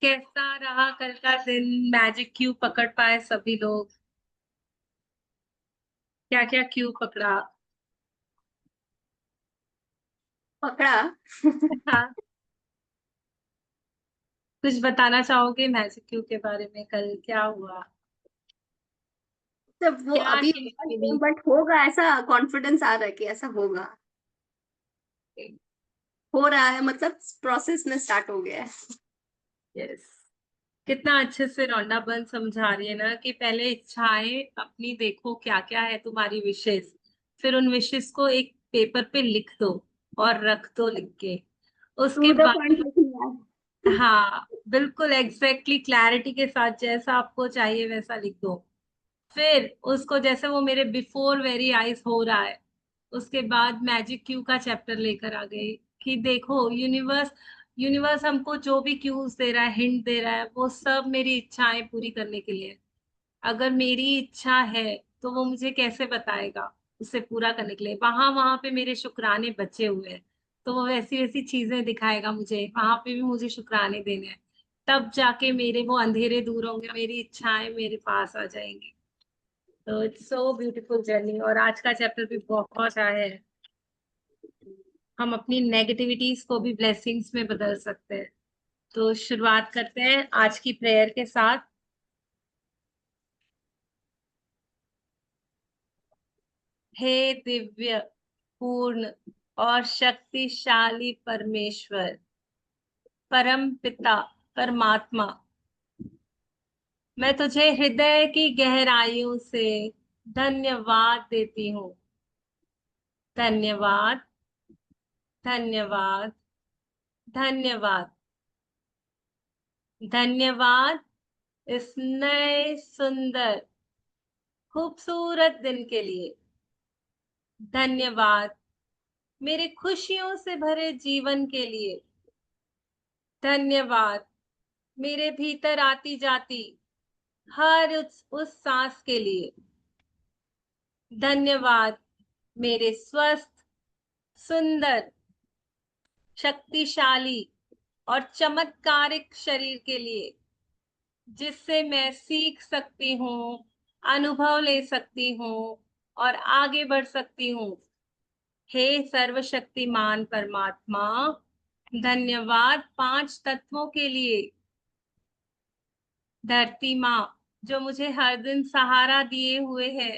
कैसा रहा कल का दिन? मैजिक क्यूब पकड़ पाए सभी लोग? क्या क्या क्यूब पकड़ा? पकड़ा। हाँ, कुछ बताना चाहोगे मैजिक क्यूब के बारे में? कल क्या हुआ? जब वो क्या अभी हिंट मिली? बट होगा, ऐसा कॉन्फिडेंस आ रहा है कि ऐसा होगा। हो रहा है, मतलब प्रोसेस में स्टार्ट हो गया है। यस। कितना अच्छे से रौंडा बन समझा रही है ना कि पहले इच्छाएं अपनी देखो, क्या क्या है तुम्हारी विशेष। फिर उन विशेष को एक पेपर पे लिख दो और रख दो लिख के। उसके टू द पॉइंट बाद लिखना है। हाँ, बिल्कुल एग्जैक्टली क्लैरिटी के साथ जैसा आपको चाहिए वैसा लिख दो। फिर उसको जैसे वो मेरे बिफोर वेरी आइज हो रहा है, उसके बाद मैजिक क्यू का चैप्टर लेकर आ गई कि देखो यूनिवर्स, यूनिवर्स हमको जो भी क्यूज दे रहा है, हिंट दे रहा है, वो सब मेरी इच्छाएं पूरी करने के लिए। अगर मेरी इच्छा है तो वो मुझे कैसे बताएगा उसे पूरा करने के लिए? वहां वहां पे मेरे शुक्राने बचे हुए हैं, तो वो वैसी वैसी चीजें दिखाएगा मुझे, वहां पे भी मुझे शुक्राने देने हैं। तब जाके मेरे वो अंधेरे दूर होंगे, मेरी इच्छाएं मेरे पास आ जाएंगी। तो इट्स सो ब्यूटीफुल जर्नी। और आज का चैप्टर भी बहुत अच्छा है। हम अपनी नेगेटिविटीज को भी ब्लेसिंग्स में बदल सकते हैं। तो शुरुआत करते हैं आज की प्रेयर के साथ। हे दिव्य, पूर्ण और शक्तिशाली परमेश्वर, परम पिता, परमात्मा, मैं तुझे हृदय की गहराइयों से धन्यवाद देती हूँ। धन्यवाद, धन्यवाद, धन्यवाद। धन्यवाद इस नए सुंदर खूबसूरत दिन के लिए। धन्यवाद मेरे खुशियों से भरे जीवन के लिए। धन्यवाद मेरे भीतर आती जाती हर उस सांस के लिए। धन्यवाद मेरे स्वस्थ, सुंदर, शक्तिशाली और चमत्कारिक शरीर के लिए, जिससे मैं सीख सकती हूँ, अनुभव ले सकती हूँ और आगे बढ़ सकती हूँ। हे सर्वशक्तिमान परमात्मा, धन्यवाद पांच तत्वों के लिए। धरती माँ जो मुझे हर दिन सहारा दिए हुए है।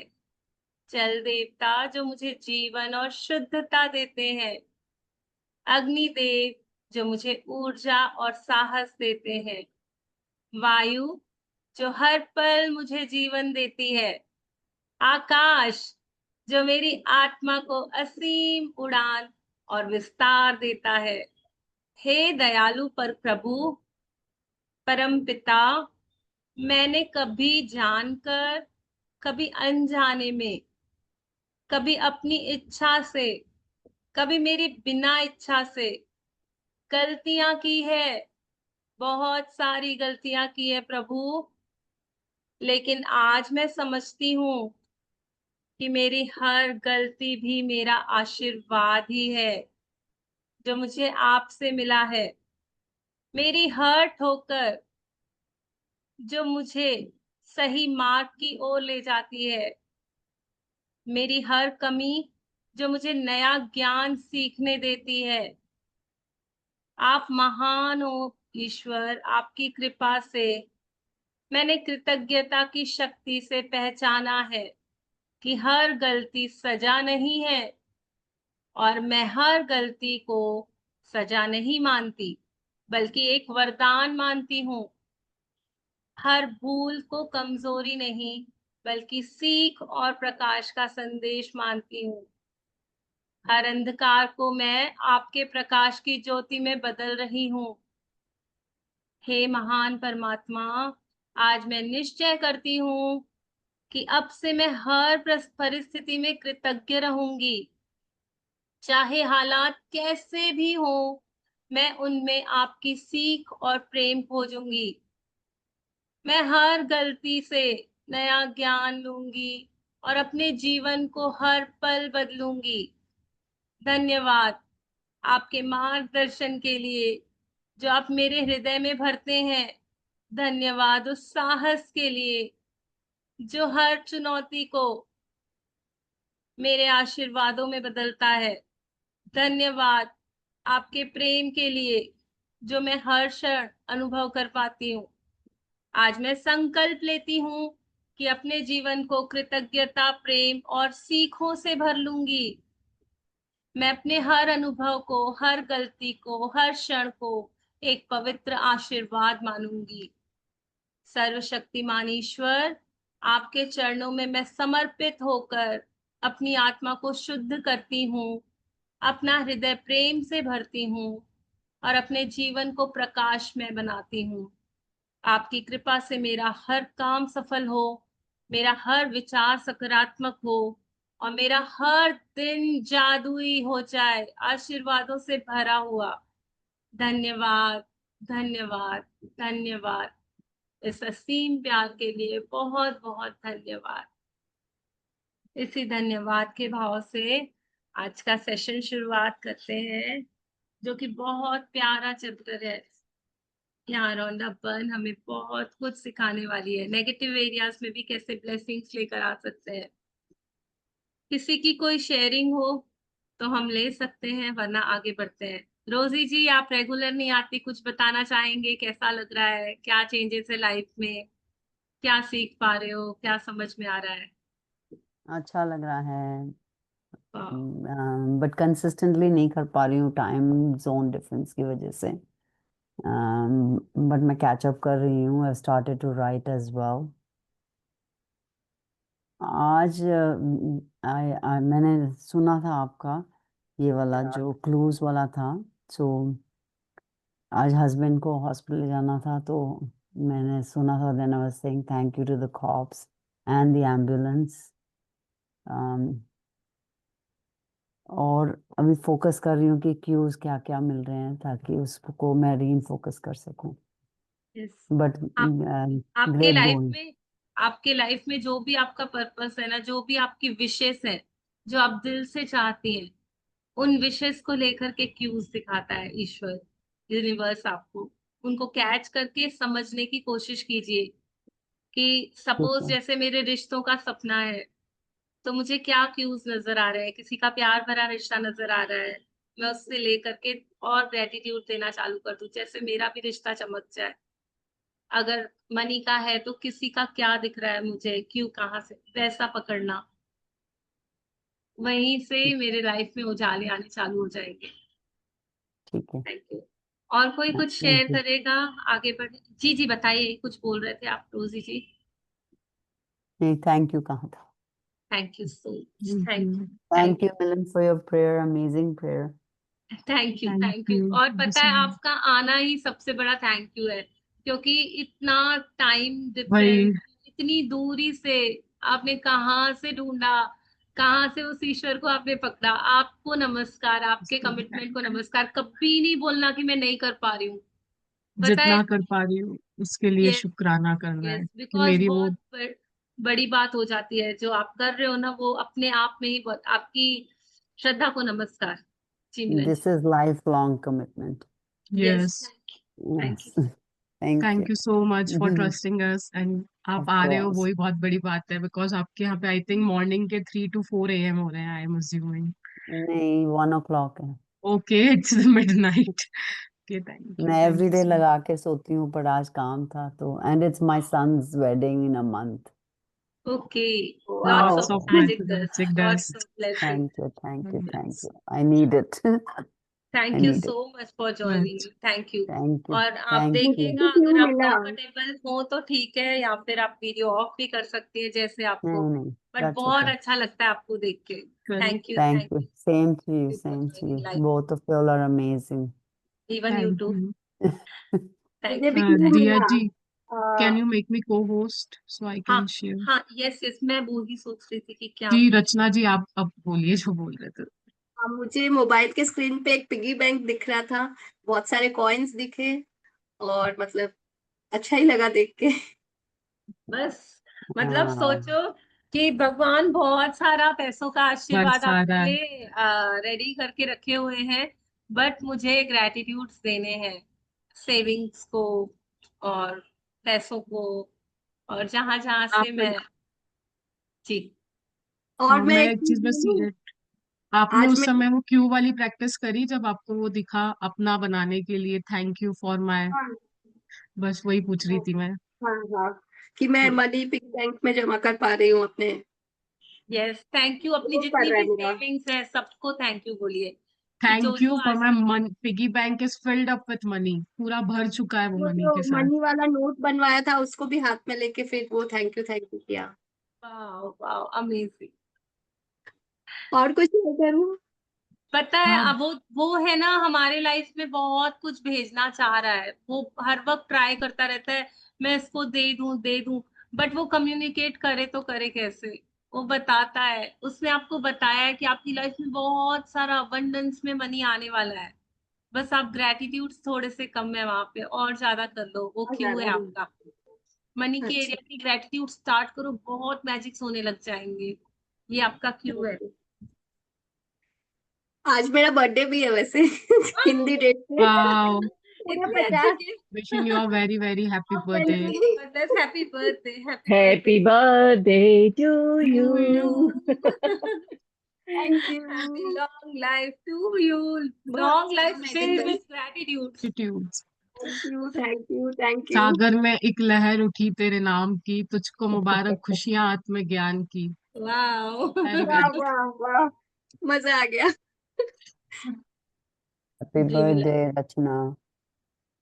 जल देवता जो मुझे जीवन और शुद्धता देते हैं। अग्निदेव जो मुझे ऊर्जा और साहस देते हैं। वायु जो हर पल मुझे जीवन देती है। आकाश जो मेरी आत्मा को असीम उड़ान और विस्तार देता है। हे दयालु पर प्रभु, परम पिता, मैंने कभी जानकर, कभी अनजाने में, कभी अपनी इच्छा से, कभी मेरी बिना इच्छा से गलतियां की है। बहुत सारी गलतियां की है प्रभु। लेकिन आज मैं समझती हूँ कि मेरी हर गलती भी मेरा आशीर्वाद ही है, जो मुझे आपसे मिला है। मेरी हर ठोकर जो मुझे सही मार्ग की ओर ले जाती है। मेरी हर कमी जो मुझे नया ज्ञान सीखने देती है। आप महान हो ईश्वर। आपकी कृपा से मैंने कृतज्ञता की शक्ति से पहचाना है कि हर गलती सजा नहीं है, और मैं हर गलती को सजा नहीं मानती, बल्कि एक वरदान मानती हूँ। हर भूल को कमजोरी नहीं, बल्कि सीख और प्रकाश का संदेश मानती हूँ। हर अंधकार को मैं आपके प्रकाश की ज्योति में बदल रही हूँ। हे महान परमात्मा, आज मैं निश्चय करती हूँ कि अब से मैं हर परिस्थिति में कृतज्ञ रहूंगी। चाहे हालात कैसे भी हो, मैं उनमें आपकी सीख और प्रेम खोजूंगी। मैं हर गलती से नया ज्ञान लूंगी और अपने जीवन को हर पल बदलूंगी। धन्यवाद आपके मार्गदर्शन के लिए, जो आप मेरे हृदय में भरते हैं। धन्यवाद उस साहस के लिए जो हर चुनौती को मेरे आशीर्वादों में बदलता है। धन्यवाद आपके प्रेम के लिए जो मैं हर क्षण अनुभव कर पाती हूँ। आज मैं संकल्प लेती हूँ कि अपने जीवन को कृतज्ञता, प्रेम और सीखों से भर लूंगी। मैं अपने हर अनुभव को, हर गलती को, हर क्षण को एक पवित्र आशीर्वाद मानूंगी। सर्वशक्तिमान ईश्वर, आपके चरणों में मैं समर्पित होकर अपनी आत्मा को शुद्ध करती हूँ, अपना हृदय प्रेम से भरती हूँ और अपने जीवन को प्रकाशमय बनाती हूँ। आपकी कृपा से मेरा हर काम सफल हो, मेरा हर विचार सकारात्मक हो और मेरा हर दिन जादुई हो जाए, आशीर्वादों से भरा हुआ। धन्यवाद, धन्यवाद, धन्यवाद। इस असीम प्यार के लिए बहुत बहुत धन्यवाद। इसी धन्यवाद के भाव से आज का सेशन शुरुआत करते हैं, जो कि बहुत प्यारा चैप्टर है। यहाँ रौंडा बर्न हमें बहुत कुछ सिखाने वाली है। नेगेटिव एरियाज में भी कैसे ब्लेसिंग्स लेकर आ सकते हैं। किसी की कोई शेयरिंग हो तो हम ले सकते हैं, वरना आगे बढ़ते हैं। रोजी जी, आप रेगुलर नहीं आती, कुछ बताना चाहेंगे? कैसा लग रहा है? क्या चेंजेस है लाइफ में? क्या सीख पा रहे हो? क्या समझ में आ रहा है? अच्छा लग रहा है, वाह, बट कंसिस्टेंटली नहीं कर पा रही हूँ टाइम जोन डिफरेंस की वजह से। बट मैं कैचअप कर रही हूँ। I started to write as well. आज मैंने सुना था आपका ये वाला जो क्लूज वाला था। सो आज हस्बैंड को हॉस्पिटल जाना था, तो मैंने सुना था। Then I was saying thank you to the cops and the ambulance. और अभी फोकस कर रही हूँ कि क्यूज क्या क्या मिल रहे हैं, ताकि उसको मैं री फोकस कर सकूं। yes। बट आपके ग्रेट लाइफ गोइंग। में, आपके लाइफ में जो भी आपका पर्पस है ना, जो भी आपकी विशेष है, जो आप दिल से चाहती हैं, उन विशेष को लेकर के क्यूज दिखाता है ईश्वर, यूनिवर्स आपको। उनको कैच करके समझने की कोशिश कीजिए कि ठीक सपोज है, जैसे मेरे रिश्तों का सपना है, तो मुझे क्या क्यूज नजर आ रहे हैं? किसी का प्यार भरा रिश्ता नजर आ रहा है, मैं उससे लेकर के और ग्रेटिट्यूड देना चालू कर दूं, जैसे मेरा भी रिश्ता चमक जाए। अगर मनी का है तो किसी का क्या दिख रहा है मुझे, क्यों, कहाँ से, वैसा पकड़ना। वहीं से मेरे लाइफ में उजाले आने चालू हो जाएंगे। ठीक है। Thank you. और कोई कुछ शेयर थैंक यू। करेगा? आगे बढ़े जी। जी बताइए, कुछ बोल रहे थे आप रोजी जी। नहीं, थैंक यू कहा था। Thank you so much, Thank thank you, you. Thank thank you Milan for your prayer, amazing prayer. You, thank you, Thank thank you. you. और Thank you पता so है, much. आपका आना ही सबसे बड़ा थैंक यू है, क्योंकि इतना टाइम डिफरेंस, भाई इतनी दूरी से आपने कहाँ से ढूंढा, कहाँ से उस ईश्वर को आपने पकड़ा। आपको नमस्कार, आपके कमिटमेंट को नमस्कार। कभी नहीं बोलना कि मैं नहीं कर पा रही हूँ। पता है, जितना कर पा रही हूँ उसके लिए यस, शुक्राना करना यस, है कि बिकॉज मेरी वो बहुत बड़ी बात हो जाती है जो आप कर रहे हो ना, वो अपने आप में ही बहुत। आपकी श्रद्धा को नमस्कार। Ji Milan this ji. Is life long commitment. Yes, yes thank yes. You, thank thank you so much for you. Trusting us and आप ऑफ आ रहे हो कोर्स। वही बहुत बड़ी बात है बिकॉज आपके यहाँ पे आई थिंक मॉर्निंग के 3 to 4 AM हो रहे हैं आई एम अज्यूमिंग नहीं, 1 o'clock है। ओके इट्स मिडनाइट ओके मैं thank every you day so much लगा के सोती हूँ, पर आज काम था तो। And it's my son's wedding in a month. Okay. Lots wow. Of lots of magic magic dust, lots dust of blessing. Thank you, thank you, thank yes you. I need it. I thank you need so it. Much for joining, thank you. Thank you, और आप thank मुझे you. देखिएगा, भी क्यों अगर आप मिला? Comfortable हो तो ठीक है, या फिर आप वीडियो ऑफ भी कर सकती है जैसे आपको। नहीं नहीं, बट दैट्स बहुत ओके। अच्छा लगता है आपको देख के। Correct thank you, thank thank you, you same to you, for same to joining you. Life. Both of you are amazing. Even you thank to. You मुझे थैंक भी यू, क्यों थैंक दिया मिला? जी uh, can you make me को host so I हाँ, can share हाँ, yes, yes, मैं वो ही सोच रही थी कि क्या। जी रचना जी आप अब बोलिए जो बोल रहे थे मुझे मोबाइल के स्क्रीन पे एक पिगी बैंक दिख रहा था, बहुत सारे कॉइन्स दिखे, और मतलब अच्छा ही लगा देख के। बस, मतलब सोचो कि भगवान बहुत सारा पैसों का आशीर्वाद आपके बरसाना लिए रेडी करके रखे हुए हैं, बट मुझे ग्रेटिट्यूड्स देने हैं। सेविंग्स को और पैसों को, और जहां जहां से आपने मैं, जी। और मैं मैं एक एक चीज चीज बस बोलूं, आपने आज उस मैं, समय वो क्यू वाली प्रैक्टिस करी जब आपको वो दिखा अपना बनाने के लिए, थैंक यू फॉर माई, हाँ बस वही पूछ रही थी मैं। हाँ हाँ, कि मैं मनी पिग बैंक में जमा कर पा रही हूँ अपने, यस, थैंक यू। अपनी वो कर जितनी रहा है भी मेरा। सेविंग्स है सबको थैंक यू बोलिए, कि जो थैंक यू जो फॉर आज, माई मन, piggy bank is filled up with money, पूरा भर चुका है वो वो मनी जो के साथ। मनी वाला नोट बनवाया था उसको भी हाथ में लेके फिर वो थैंक यू किया। Wow wow, amazing. और कुछ नहीं करूँ। पता है, हाँ, अब वो है ना, हमारे लाइफ में बहुत कुछ भेजना चाह रहा है, वो हर वक्त ट्राई करता रहता है, मैं इसको दे दूं, बट वो कम्युनिकेट करे तो करे कैसे? वो बताता है, उसने आपको बताया है कि आपकी लाइफ में बहुत सारा अबंडेंस में मनी आने वाला है, बस आप ग्रेटिट्यूड थोड़े से कम है वहां पे, और ज्यादा कर लो, वो और क्यों है ज्यादा नहीं। आपका। मनी के अच्छा। एरिया की ग्रेटिट्यूड स्टार्ट करो, बहुत मैजिक्स होने लग जाएंगे। ये आपका क्यों है। ओके। आज मेरा बर्थडे भी है वैसे हिंदी डेट पे वाओ, पूरा इतने अच्छे 50। Gift. Wishing you a very very happy thank birthday you. बस happy birthday, happy birthday Happy birthday to to you. you. Thank happy you. Long life to you, बहुत लॉन्ग सारा life filled medical. With gratitude. Attitudes. Thank you thank you thank you. सागर में एक लहर उठी तेरे नाम की, तुझको मुबारक खुशियां आत्म ज्ञान की। वाओ। वेरी वाह वेरी वाह वाह, मजा आ गया। हैप्पी जी बिल्कुल। बर्थडे रचना।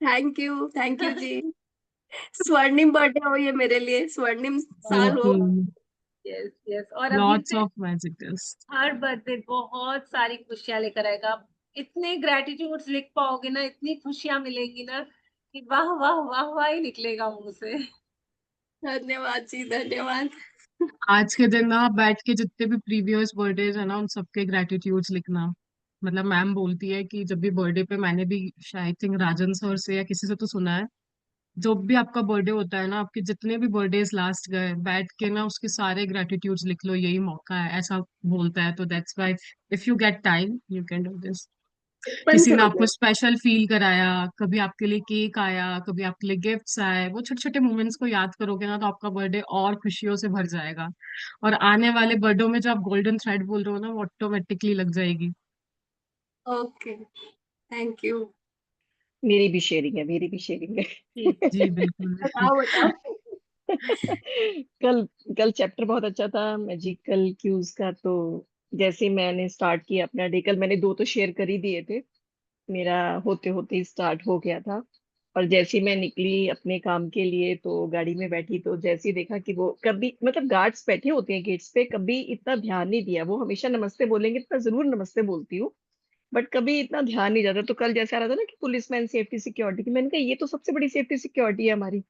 थैंक यू जी। स्वर्णिम बर्थडे हो ये मेरे लिए, स्वर्णिम साल हो। यस यस, और अभी लॉट्स से ऑफ मैजिकल्स। हर बर्थडे बहुत सारी खुशियां लेकर आएगा। आप इतने ग्रेटिट्यूड्स लिख पाओगे ना, इतनी खुशियां मिलेंगी ना, कि वाह वाह वाह वाह ही निकलेगा मुंह से। धन्यवाद जी, धन्यवाद। आज के दिन ना आप बैठ के जितने भी प्रीवियस बर्थडेज है ना उन सबके ग्रेटिट्यूड्स लिखना। मतलब मैम बोलती है कि जब भी बर्थडे पे, मैंने भी शायद थिंक राजन सर से या किसी से तो सुना है, जब भी आपका बर्थडे होता है ना, आपके जितने भी बर्थडेज लास्ट गए, बैठ के ना उसके सारे ग्रेटिट्यूड्स लिख लो, यही मौका है, ऐसा बोलता है। तो that's why if you get time you can do this. बचपन किसी से ने हो आपको गया। स्पेशल फील कराया, कभी आपके लिए केक आया, कभी आपके लिए गिफ्ट्स आए, वो छोटे छोटे मोमेंट्स को याद करोगे ना तो आपका बर्थडे और खुशियों से भर जाएगा। और आने वाले बर्थडे में जो आप गोल्डन थ्रेड बोल रहे हो ना, वो ऑटोमेटिकली लग जाएगी। Okay, thank you. मेरी भी शेयरिंग है, मेरी भी शेयरिंग जी जी है। बिल्कुल बिल्कुल। बताओ बताओ। कल कल चैप्टर बहुत अच्छा था मैजिकल क्यूज का। तो जैसे मैंने स्टार्ट किया अपना डे, कल मैंने दो तो शेयर कर ही दिए थे, मेरा होते होते ही स्टार्ट हो गया था। और जैसे ही मैं निकली अपने काम के लिए तो गाड़ी में बैठी, तो जैसे ही देखा कि वो कभी मतलब गार्ड्स बैठे होते हैं गेट्स पे, कभी इतना ध्यान नहीं दिया। वो हमेशा नमस्ते बोलेंगे तो मैं जरूर नमस्ते बोलती हूँ, बट कभी इतना ध्यान नहीं जाता। तो कल जैसे आ रहा था ना कि पुलिसमैन सेफ्टी सिक्योरिटी की, मैंने कहा ये तो सबसे बड़ी सेफ्टी सिक्योरिटी है हमारी,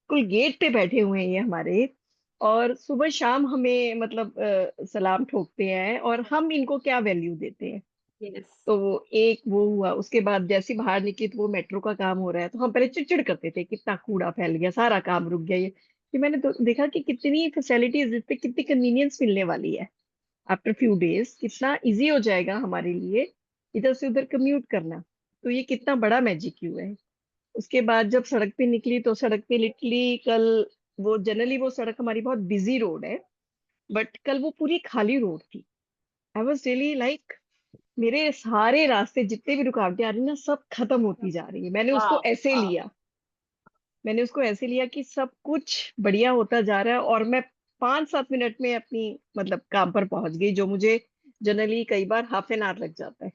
कुल गेट पे बैठे हुए हैं ये हमारे, और सुबह शाम हमें मतलब सलाम ठोकते हैं, और हम इनको क्या वैल्यू देते हैं। यस। तो वो एक वो हुआ। उसके बाद जैसे ही बाहर निकली तो वो मेट्रो का काम हो रहा है, तो हम पहले चिड़चिड़ करते थे कितना कूड़ा फैल गया, सारा काम रुक गया। ये कि मैंने तो देखा कि कितनी फैसिलिटीज, इस पे कितनी कन्वीनियंस मिलने वाली है आफ्टर फ्यू डेज, कितना इजी हो जाएगा हमारे लिए इधर से उधर कम्यूट करना। तो ये कितना बड़ा मैजिक क्यों है। उसके बाद जब सड़क पे निकली तो सड़क पे लिटरली कल, वो जनरली वो सड़क हमारी बहुत बिजी रोड है, बट कल वो पूरी खाली रोड थी। आई वॉज रियली लाइक, मेरे सारे रास्ते जितने भी रुकावटें आ रही ना सब खत्म होती जा रही है। वाह वाह। मैंने उसको ऐसे लिया कि सब कुछ बढ़िया होता जा रहा है, और मैं 5-7 मिनट में अपनी मतलब काम पर पहुंच गई, जो मुझे जनरली कई बार हाफ एन आवर लग जाता है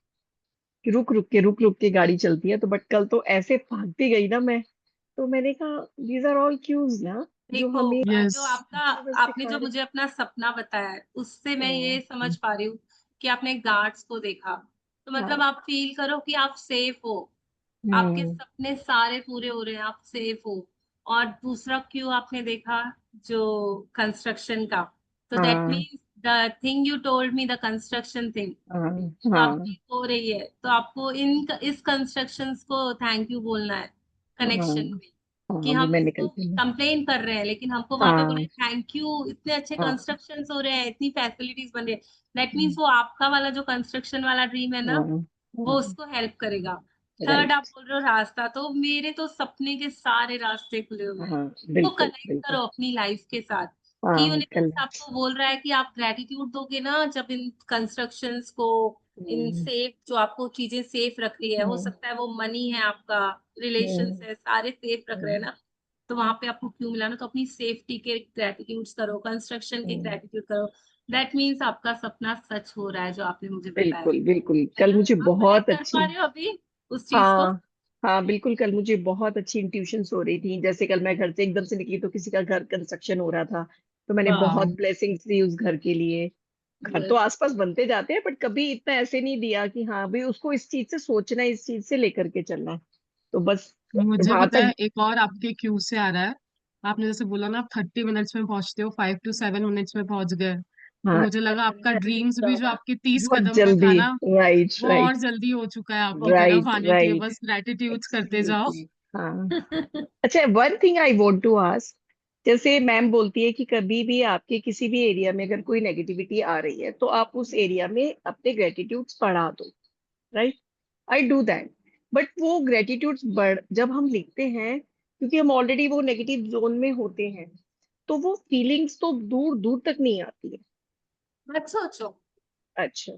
कि रुक रुक के गाड़ी चलती है। तो बट कल तो ऐसे भागती गई ना मैं। तो मैंने कहा दीज आर ऑल क्यूज ना, जो देखो, हमें जो यस। आपका, बस आपने सिखा जो रहे मुझे अपना सपना बताया है, उससे मैं ये समझ हैं। पा रही हूँ कि आपने गार्ड्स को देखा, तो मतलब हाँ। आप फील करो कि आप सेफ हो, आपके हम्म। सपने सारे पूरे हो रहे हैं, आप सेफ हो। और दूसरा क्यों आपने देखा, जो कंस्ट्रक्शन का, तो दैट हाँ। Means the thing you told me, the construction thing, हाँ। तो हाँ। आपकी हो रही है, तो आपको इस कंस्ट्रक्शंस को थैंक यू बोलना है हाँ। कनेक्शन में, कि हाँ, वो हम मैं निकल इसको गई। कंप्लेन कर रहे हैं लेकिन हमको वहां पे बोले हाँ। थैंक यू, इतने अच्छे हाँ। कंस्ट्रक्शंस हो रहे हैं, इतनी फैसिलिटीज बन रही है, दैट मीन्स वो आपका वाला जो कंस्ट्रक्शन वाला ड्रीम है ना, हाँ। वो हाँ। उसको हेल्प करेगा। थर्ड आप राइट। बोल रहे हो रास्ता, तो मेरे तो सपने के सारे रास्ते खुले हुए हैं। हाँ, तो बिल्कुल कनेक्ट बिल्कुल। करो अपनी लाइफ के साथ कि हाँ, कल। यूनिवर्स आपको बोल रहा है कि आप ग्रेटिट्यूड दोगे ना, जब इन कंस्ट्रक्शंस को, इन हम्म, सेफ जो आपको चीजें सेफ रख रही है, हो हम्म, सकता है वो मनी है, आपका रिलेशंस हम्म, है, सारे सेफ रख रहे हैं हम्म, ना, तो वहां पे आपको क्यों मिला ना, तो अपनी सेफ्टी के ग्रेटिट्यूड्स करो, कंस्ट्रक्शन के हम्म, ग्रेटिट्यूड करो। दैट मीन्स आपका सपना सच हो रहा है जो आपने मुझे बताया, बिल्कुल बिल्कुल। है कल ना? मुझे आप कनेक्ट बहुत कर पा अच्छी, रहे हो अभी उस चीज को? हाँ हाँ बिल्कुल, कल मुझे बहुत अच्छी इंट्यूशंस हो रही थी। जैसे कल मैं घर से एकदम से निकली तो किसी का घर कंस्ट्रक्शन हो रहा था, तो मैंने बहुत वाह। ब्लेसिंग्स दी उस घर के लिए। घर तो Yes. आसपास बनते जाते हैं, बट कभी इतना ऐसे नहीं दिया कि हाँ भाई उसको इस चीज से सोचना है, इस चीज से लेकर के चलना है। तो बस मुझे वहां पता तक। है एक और आपके क्यू से आ रहा है। आपने जैसे बोला ना आप 30 मिनट्स में पहुंचते हो, 5 to 7 मिनट्स में पहुंच गए। तो हाँ, मुझे लगा आपका ड्रीम्स भी जो आपके 30 बहुत कदम पे था जल्दी। ना, राइट वो और राइट जल्दी हो चुका है आपकी तरफ राइट आने के लिए। राइट। बस ग्रेटिट्यूड्स करते जाओ। एब्सोल्युटली। हाँ। अच्छा, one thing I want to ask, जैसे मैम बोलती है कि कभी भी आपके किसी भी एरिया में अगर कोई नेगेटिविटी आ रही है तो आप उस एरिया में अपने ग्रेटिट्यूड्स बढ़ा दो, right? I do that. But वो ग्रेटिट्यूड्स बढ़ जब हम लिखते हैं, क्योंकि हम ऑलरेडी वो नेगेटिव जोन में होते हैं, तो वो फीलिंग्स तो दूर दूर तक नहीं आती है। मत सोचो, अच्छा।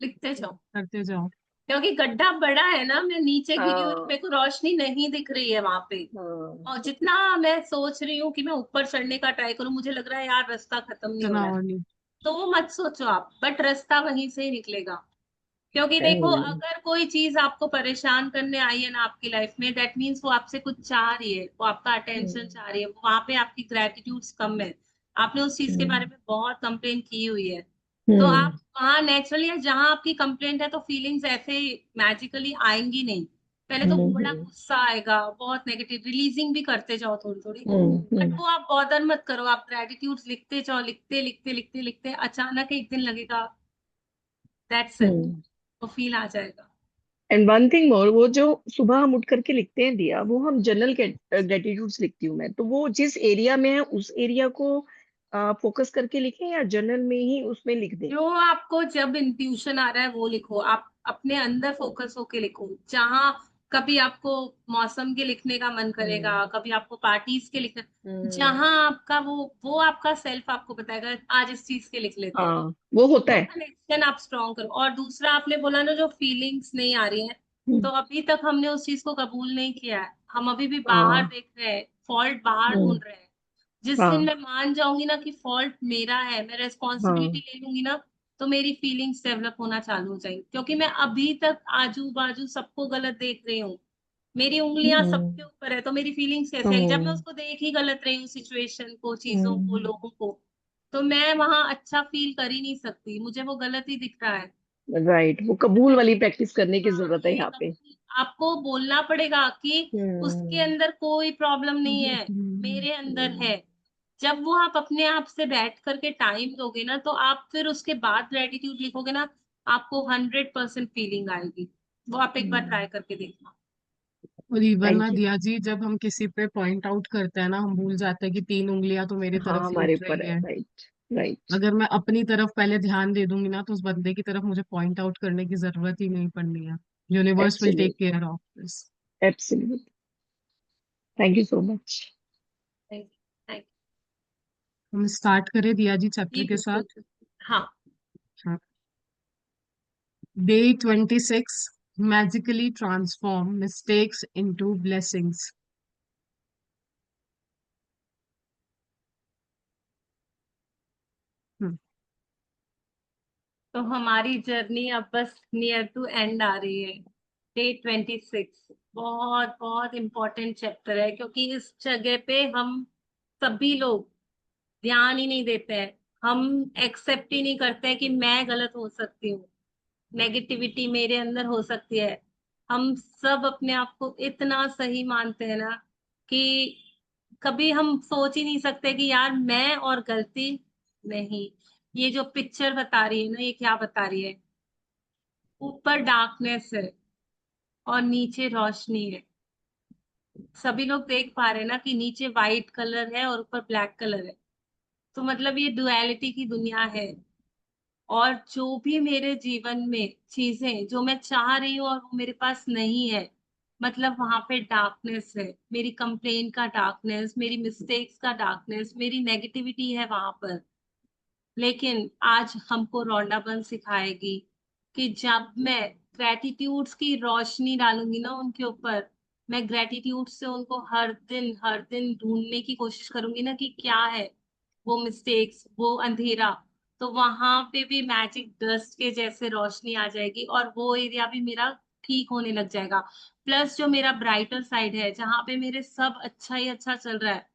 लिखते जाओ, करते जाओ। क्योंकि गड्ढा बड़ा है ना, मैं नीचे गिरी हुई हूँ, हाँ मेरे को रोशनी नहीं दिख रही है वहां पे। हाँ। और जितना मैं सोच रही हूँ कि मैं ऊपर चढ़ने का ट्राई करूँ, मुझे लग रहा है यार रास्ता खत्म नहीं हो इतना रहा है। और नहीं। तो वो मत सोचो आप, बट रास्ता वहीं से ही निकलेगा। क्योंकि देखो, हम्म, अगर कोई चीज आपको परेशान करने आई है ना आपकी लाइफ में, दैट मीन्स वो आपसे कुछ चाह रही है, वो आपका अटेंशन हम्म, चाह रही है, वहां पे आपकी ग्रेटिट्यूड्स कम है, आपने उस चीज के बारे हम्म, में बहुत कंप्लेन की हुई है। तो हम्म, आप वहां नेचुरली, जहां आपकी कंप्लेंट है, तो फीलिंग्स ऐसे मैजिकली आएंगी नहीं। पहले तो बड़ा हम्म, गुस्सा आएगा, बहुत नेगेटिव, रिलीजिंग भी करते जाओ थोड़ी थोड़ी, बट हम्म, वो आप बॉदर मत करो, आप ग्रेटिट्यूड्स लिखते जाओ, लिखते लिखते लिखते लिखते, अचानक एक दिन लगेगा, दैट्स इट, हम्म। वो फील आ जाएगा। एंड वन थिंग मोर, वो जो सुबह हम उठ करके लिखते हैं दिया, वो हम जनरल ग्रेटिट्यूड्स लिखती हूँ मैं, तो वो जिस एरिया में है उस एरिया को फोकस करके लिखें या जनरल में ही उसमें लिख दें? जो आपको जब इंट्यूशन आ रहा है वो लिखो, आप अपने अंदर फोकस होके लिखो। जहां कभी आपको मौसम के लिखने का मन करेगा, हम्म, कभी आपको पार्टीज के लिखने, हम्म, जहां आपका वो आपका सेल्फ आपको बताएगा आज इस चीज के लिख लेते हैं। हाँ वो होता वो है। कनेक्शन आप स्ट्रॉन्ग करो। और दूसरा आपने बोला ना, जो फीलिंग्स नहीं आ रही हैं, तो हम्म, अभी तक हमने उस चीज को कबूल नहीं किया है, हम अभी भी बाहर हाँ। देख रहे हैं, फॉल्ट बाहर हम्म, ढूंढ रहे हैं। जिस दिन हाँ मैं मान जाऊंगी ना कि फॉल्ट मेरा है, मैं रेस्पॉन्सिबिलिटी हाँ ले लूंगी ना, तो मेरी फीलिंग्स डेवलप होना चालू हो जाएगी। क्योंकि मैं अभी तक आजू बाजू सबको गलत देख रही हूँ, मेरी उंगलियां हम्म, सबके ऊपर है, तो मेरी फीलिंग्स कैसे आएगी जब मैं हम्म, उसको देख ही गलत रही हूँ, सिचुएशन को, चीजों को, हम्म, लोगों को। तो मैं वहां अच्छा फील कर ही नहीं सकती, मुझे वो गलत ही दिख रहा है। राइट। वो कबूल वाली प्रैक्टिस करने की हाँ, जरूरत है ये यहाँ पे। आपको बोलना पड़ेगा कि उसके हम्म, अंदर कोई प्रॉब्लम नहीं है, हम्म। मेरे अंदर हम्म, है। जब वो आप अपने आप से बैठ करके टाइम दोगे ना, तो आप फिर उसके बाद ग्रेटिट्यूड लिखोगे ना, आपको 100% फीलिंग आएगी। वो आप एक बार ट्राई करके देखना। और इवन ना थैंक यू। दिया जी, जब हम किसी पे पॉइंट आउट करते हैं ना, हम भूल जाते हैं कि 3 उंगलियां तो मेरी हाँ, तरफ ही हमारे उठ ऊपर रही है। है। Right right. अगर मैं अपनी तरफ पहले ध्यान दे दूंगी ना, तो उस बंदे की तरफ मुझे पॉइंट आउट करने की जरूरत ही नहीं पड़नी है। Universe will take absolute care of this. Absolute. Thank you so much. Thank thank हम स्टार्ट करें दिया जी चैप्टर यू। के साथ? बिल्कुल। हाँ। हाँ। Day 26, magically transform mistakes into blessings. हम्म। तो हमारी जर्नी अब बस नियर टू एंड आ रही है। Day 26 बहुत बहुत इम्पोर्टेंट चैप्टर है, क्योंकि इस जगह पे हम सभी लोग ध्यान ही नहीं देते हैं, हम एक्सेप्ट ही नहीं करते हैं कि मैं गलत हो सकती हूँ, नेगेटिविटी मेरे अंदर हो सकती है। हम सब अपने आप को इतना सही मानते हैं ना, कि कभी हम सोच ही नहीं सकते कि यार मैं और गलती नहीं। ये जो पिक्चर बता रही है ना, ये क्या बता रही है? ऊपर डार्कनेस है और नीचे रोशनी है। सभी लोग देख पा रहे हैं ना कि नीचे वाइट कलर है और ऊपर ब्लैक कलर है। तो मतलब ये डुअलिटी की दुनिया है। और जो भी मेरे जीवन में चीजें जो मैं चाह रही हूँ और वो मेरे पास नहीं है, मतलब वहां पे डार्कनेस है, मेरी कंप्लेन का डार्कनेस, मेरी मिस्टेक्स का डार्कनेस, मेरी नेगेटिविटी है वहां पर। लेकिन आज हमको रौंडा बन सिखाएगी कि जब मैं ग्रेटिट्यूड्स की रोशनी डालूंगी ना उनके ऊपर, मैं ग्रेटिट्यूड से उनको हर दिन ढूंढने की कोशिश करूंगी ना कि क्या है वो मिस्टेक्स, वो अंधेरा, तो वहां पे भी मैजिक डस्ट के जैसे रोशनी आ जाएगी और वो एरिया भी मेरा ठीक होने लग जाएगा। प्लस जो मेरा ब्राइटर साइड है, जहाँ पे मेरे सब अच्छा ही अच्छा चल रहा है,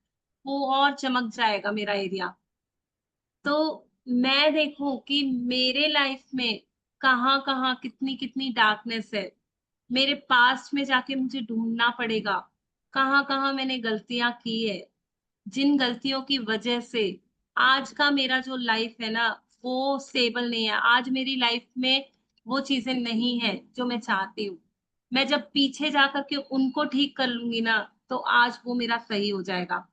वो और चमक जाएगा मेरा एरिया। तो मैं देखूं कि मेरे लाइफ में कहाँ कहाँ कितनी कितनी डार्कनेस है, मेरे पास्ट में जाके मुझे ढूंढना पड़ेगा कहाँ कहाँ मैंने गलतियां की है, जिन गलतियों की वजह से आज का मेरा जो लाइफ है ना वो स्टेबल नहीं है। आज मेरी लाइफ में वो चीजें नहीं है जो मैं चाहती हूँ। मैं जब पीछे जा करके उनको ठीक कर लूंगी ना, तो आज वो मेरा सही हो जाएगा।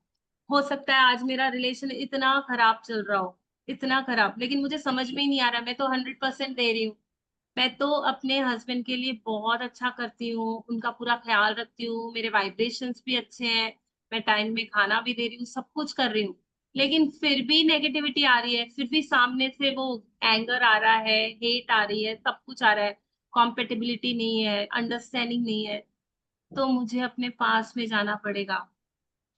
हो सकता है आज मेरा रिलेशन इतना खराब चल रहा हो, इतना खराब, लेकिन मुझे समझ में ही नहीं आ रहा, मैं तो 100% दे रही हूँ। मैं तो अपने हस्बैंड के लिए बहुत अच्छा करती हूँ, उनका पूरा ख्याल रखती हूँ, मेरे वाइब्रेशंस भी अच्छे हैं, मैं टाइम में खाना भी दे रही हूँ, सब कुछ कर रही हूँ। लेकिन फिर भी नेगेटिविटी आ रही है, फिर भी सामने से वो एंगर आ रहा है, हेट आ रही है, सब कुछ आ रहा है, कॉम्पेटिबिलिटी नहीं है, अंडरस्टैंडिंग नहीं है। तो मुझे अपने पास में जाना पड़ेगा।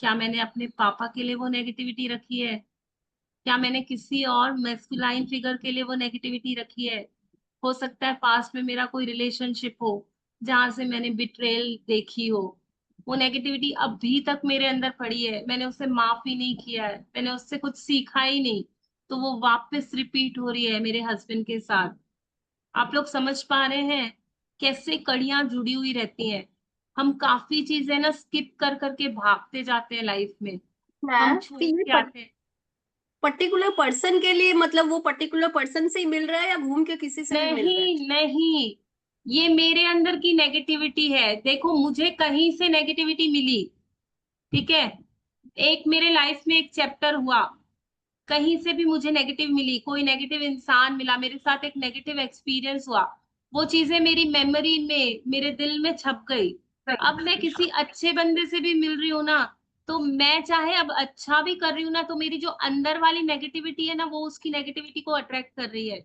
क्या मैंने अपने पापा के लिए वो नेगेटिविटी रखी है? क्या मैंने किसी और मैस्कुलाइन फिगर के लिए वो नेगेटिविटी रखी है? हो सकता है पास्ट में मेरा कोई रिलेशनशिप हो जहां से मैंने बिट्रेल देखी हो, वो नेगेटिविटी अभी तक मेरे अंदर पड़ी है, मैंने उससे माफी नहीं किया है, मैंने उससे कुछ सीखा ही नहीं, तो वो वापस रिपीट हो रही है मेरे हस्बैंड के साथ। आप लोग समझ पा रहे हैं कैसे कड़ियां जुड़ी हुई रहती हैं? हम काफी चीजें ना स्किप कर करके भागते जाते हैं लाइफ में, हम है कि छोड़ ये के आते हैं। पर्टिकुलर पर्सन के लिए, मतलब वो पर्टिकुलर पर्सन से ही मिल रहा है या घूम के किसी से भी मिल रहा है? नहीं नहीं, ये मेरे अंदर की नेगेटिविटी है। देखो मुझे कहीं से नेगेटिविटी मिली, ठीक है, एक मेरे लाइफ में एक चैप्टर हुआ, कहीं से भी मुझे नेगेटिव मिली, कोई नेगेटिव इंसान मिला, मेरे साथ एक नेगेटिव एक्सपीरियंस हुआ, वो चीजें मेरी मेमोरी में, मेरे दिल में छप गई। अब मैं किसी अच्छे बंदे से भी मिल रही हूँ ना, तो मैं चाहे अब अच्छा भी कर रही हूँ ना, तो मेरी जो अंदर वाली नेगेटिविटी है ना, वो उसकी नेगेटिविटी को अट्रैक्ट कर रही है,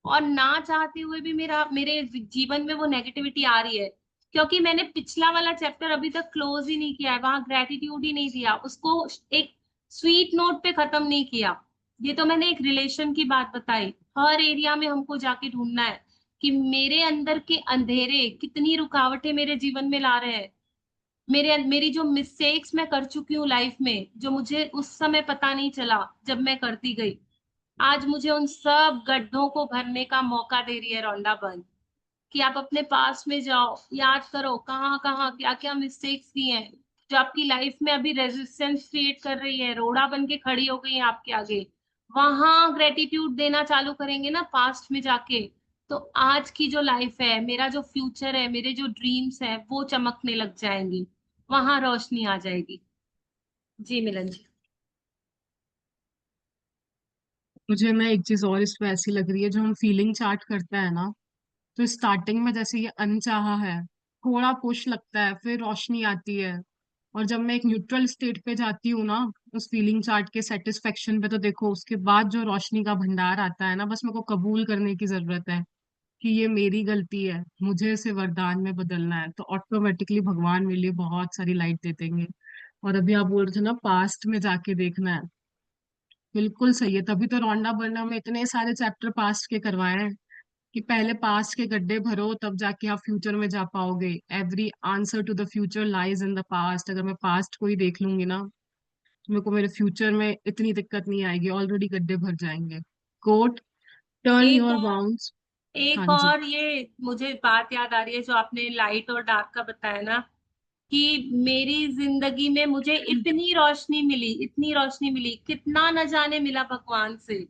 और ना चाहते हुए भी मेरे जीवन में वो नेगेटिविटी आ रही है, क्योंकि मैंने पिछला वाला चैप्टर अभी तक क्लोज ही नहीं किया है, वहां ग्रेटिट्यूड ही नहीं दिया उसको, एक स्वीट नोट पे खत्म नहीं किया। ये तो मैंने एक रिलेशन की बात बताई। हर एरिया में हमको जाके ढूंढना है कि मेरे अंदर के अंधेरे कितनी रुकावटें मेरे जीवन में ला रहे हैं, मेरी जो मिस्टेक्स मैं कर चुकी हूँ लाइफ में, जो मुझे उस समय पता नहीं चला जब मैं करती गई, आज मुझे उन सब गड्ढों को भरने का मौका दे रही है रौंडा बंद। कि आप अपने पास में जाओ, याद करो कहाँ कहाँ क्या क्या मिस्टेक्स की हैं, जो आपकी लाइफ में अभी रेजिस्टेंस क्रिएट कर रही है, रोड़ा बन के खड़ी हो गई है आपके आगे। वहां ग्रेटिट्यूड देना चालू करेंगे ना पास्ट में जाके, तो आज की जो लाइफ है, मेरा जो फ्यूचर है, मेरे जो ड्रीम्स हैं, वो चमकने लग जाएंगी, वहां रोशनी आ जाएगी। जी मिलन जी। मुझे ना एक चीज और इस पे ऐसी लग रही है, जो हम फीलिंग चार्ट करते हैं ना, तो स्टार्टिंग में जैसे ये अनचाहा है, थोड़ा पुश लगता है, फिर रोशनी आती है, और जब मैं एक न्यूट्रल स्टेट पे जाती हूँ ना, उस फीलिंग चार्ट के सेटिस्फेक्शन पे, तो देखो उसके बाद जो रोशनी का भंडार आता है ना, बस मेरे को कबूल करने की जरूरत है कि ये मेरी गलती है, मुझे इसे वरदान में बदलना है, तो ऑटोमेटिकली भगवान मेरे लिए बहुत सारी लाइट दे देंगे। और अभी आप बोल रहे थे ना पास्ट में जाके देखना है, बिल्कुल सही है, तभी तो रौंडा बर्नम में इतने सारे चैप्टर पास्ट के करवाए हैं कि पहले पास्ट के गड्ढे भरो, तब जाके आप फ्यूचर में जा पाओगे। Every answer to the future lies in the past. अगर मैं पास्ट को ही देख लूंगी ना, तो मेरे को मेरे फ्यूचर में इतनी दिक्कत नहीं आएगी, ऑलरेडी गड्ढे भर जाएंगे। कोट, टर्न एक योर और बाउंड्स। हाँ एक जी। और ये मुझे बात याद आ रही है जो आपने लाइट और डार्क का बताया ना, कि मेरी जिंदगी में मुझे इतनी रोशनी मिली, इतनी रोशनी मिली, कितना न जाने मिला भगवान से,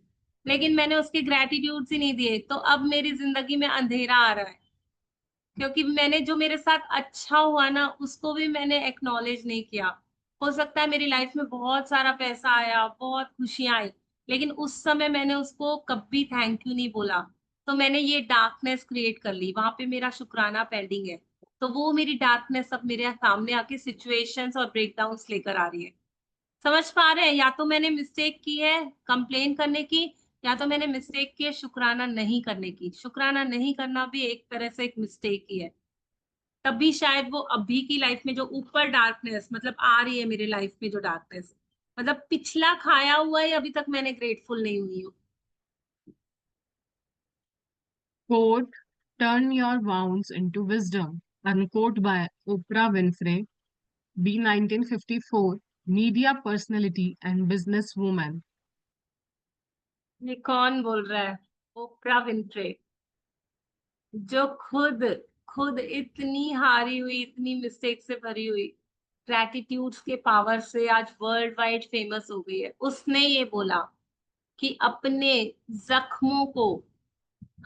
लेकिन मैंने उसके ग्रेटिट्यूड ही नहीं दिए, तो अब मेरी जिंदगी में अंधेरा आ रहा है, क्योंकि मैंने जो मेरे साथ अच्छा हुआ ना उसको भी मैंने एक्नॉलेज नहीं किया। हो सकता है मेरी लाइफ में बहुत सारा पैसा आया, बहुत खुशियां आई, लेकिन उस समय मैंने उसको कभी थैंक यू नहीं बोला, तो मैंने ये डार्कनेस क्रिएट कर ली, वहां पे मेरा शुक्राना पेंडिंग है। तो वो मेरी डार्कनेस अब मेरे सामने आके सिचुएशंस और ब्रेकडाउन्स लेकर आ रही है। समझ पा रहे हैं? या तो मैंने मिस्टेक की है कंप्लेन करने की, या तो मैंने मिस्टेक की है शुक्राना नहीं करने की। शुक्राना नहीं करना भी एक तरह से एक मिस्टेक ही है। तभी शायद वो अभी की लाइफ में जो ऊपर डार्कनेस मतलब आ रही है मेरे लाइफ में जो डार्कनेस, मतलब पिछला खाया हुआ है, अभी तक मैंने ग्रेटफुल नहीं हुई हूँ। Quote, turn your wounds into wisdom. Unquote by Oprah Winfrey, B 1954, media personality and businesswoman. ये कौन बोल रहा है? ओप्रा विंफ्रे, जो खुद खुद इतनी हारी हुई, इतनी मिस्टेक से भरी हुई, ग्रैटिट्यूड्स के पावर से आज वर्ल्ड वाइड फेमस हो गई है। उसने ये बोला कि अपने जख्मों को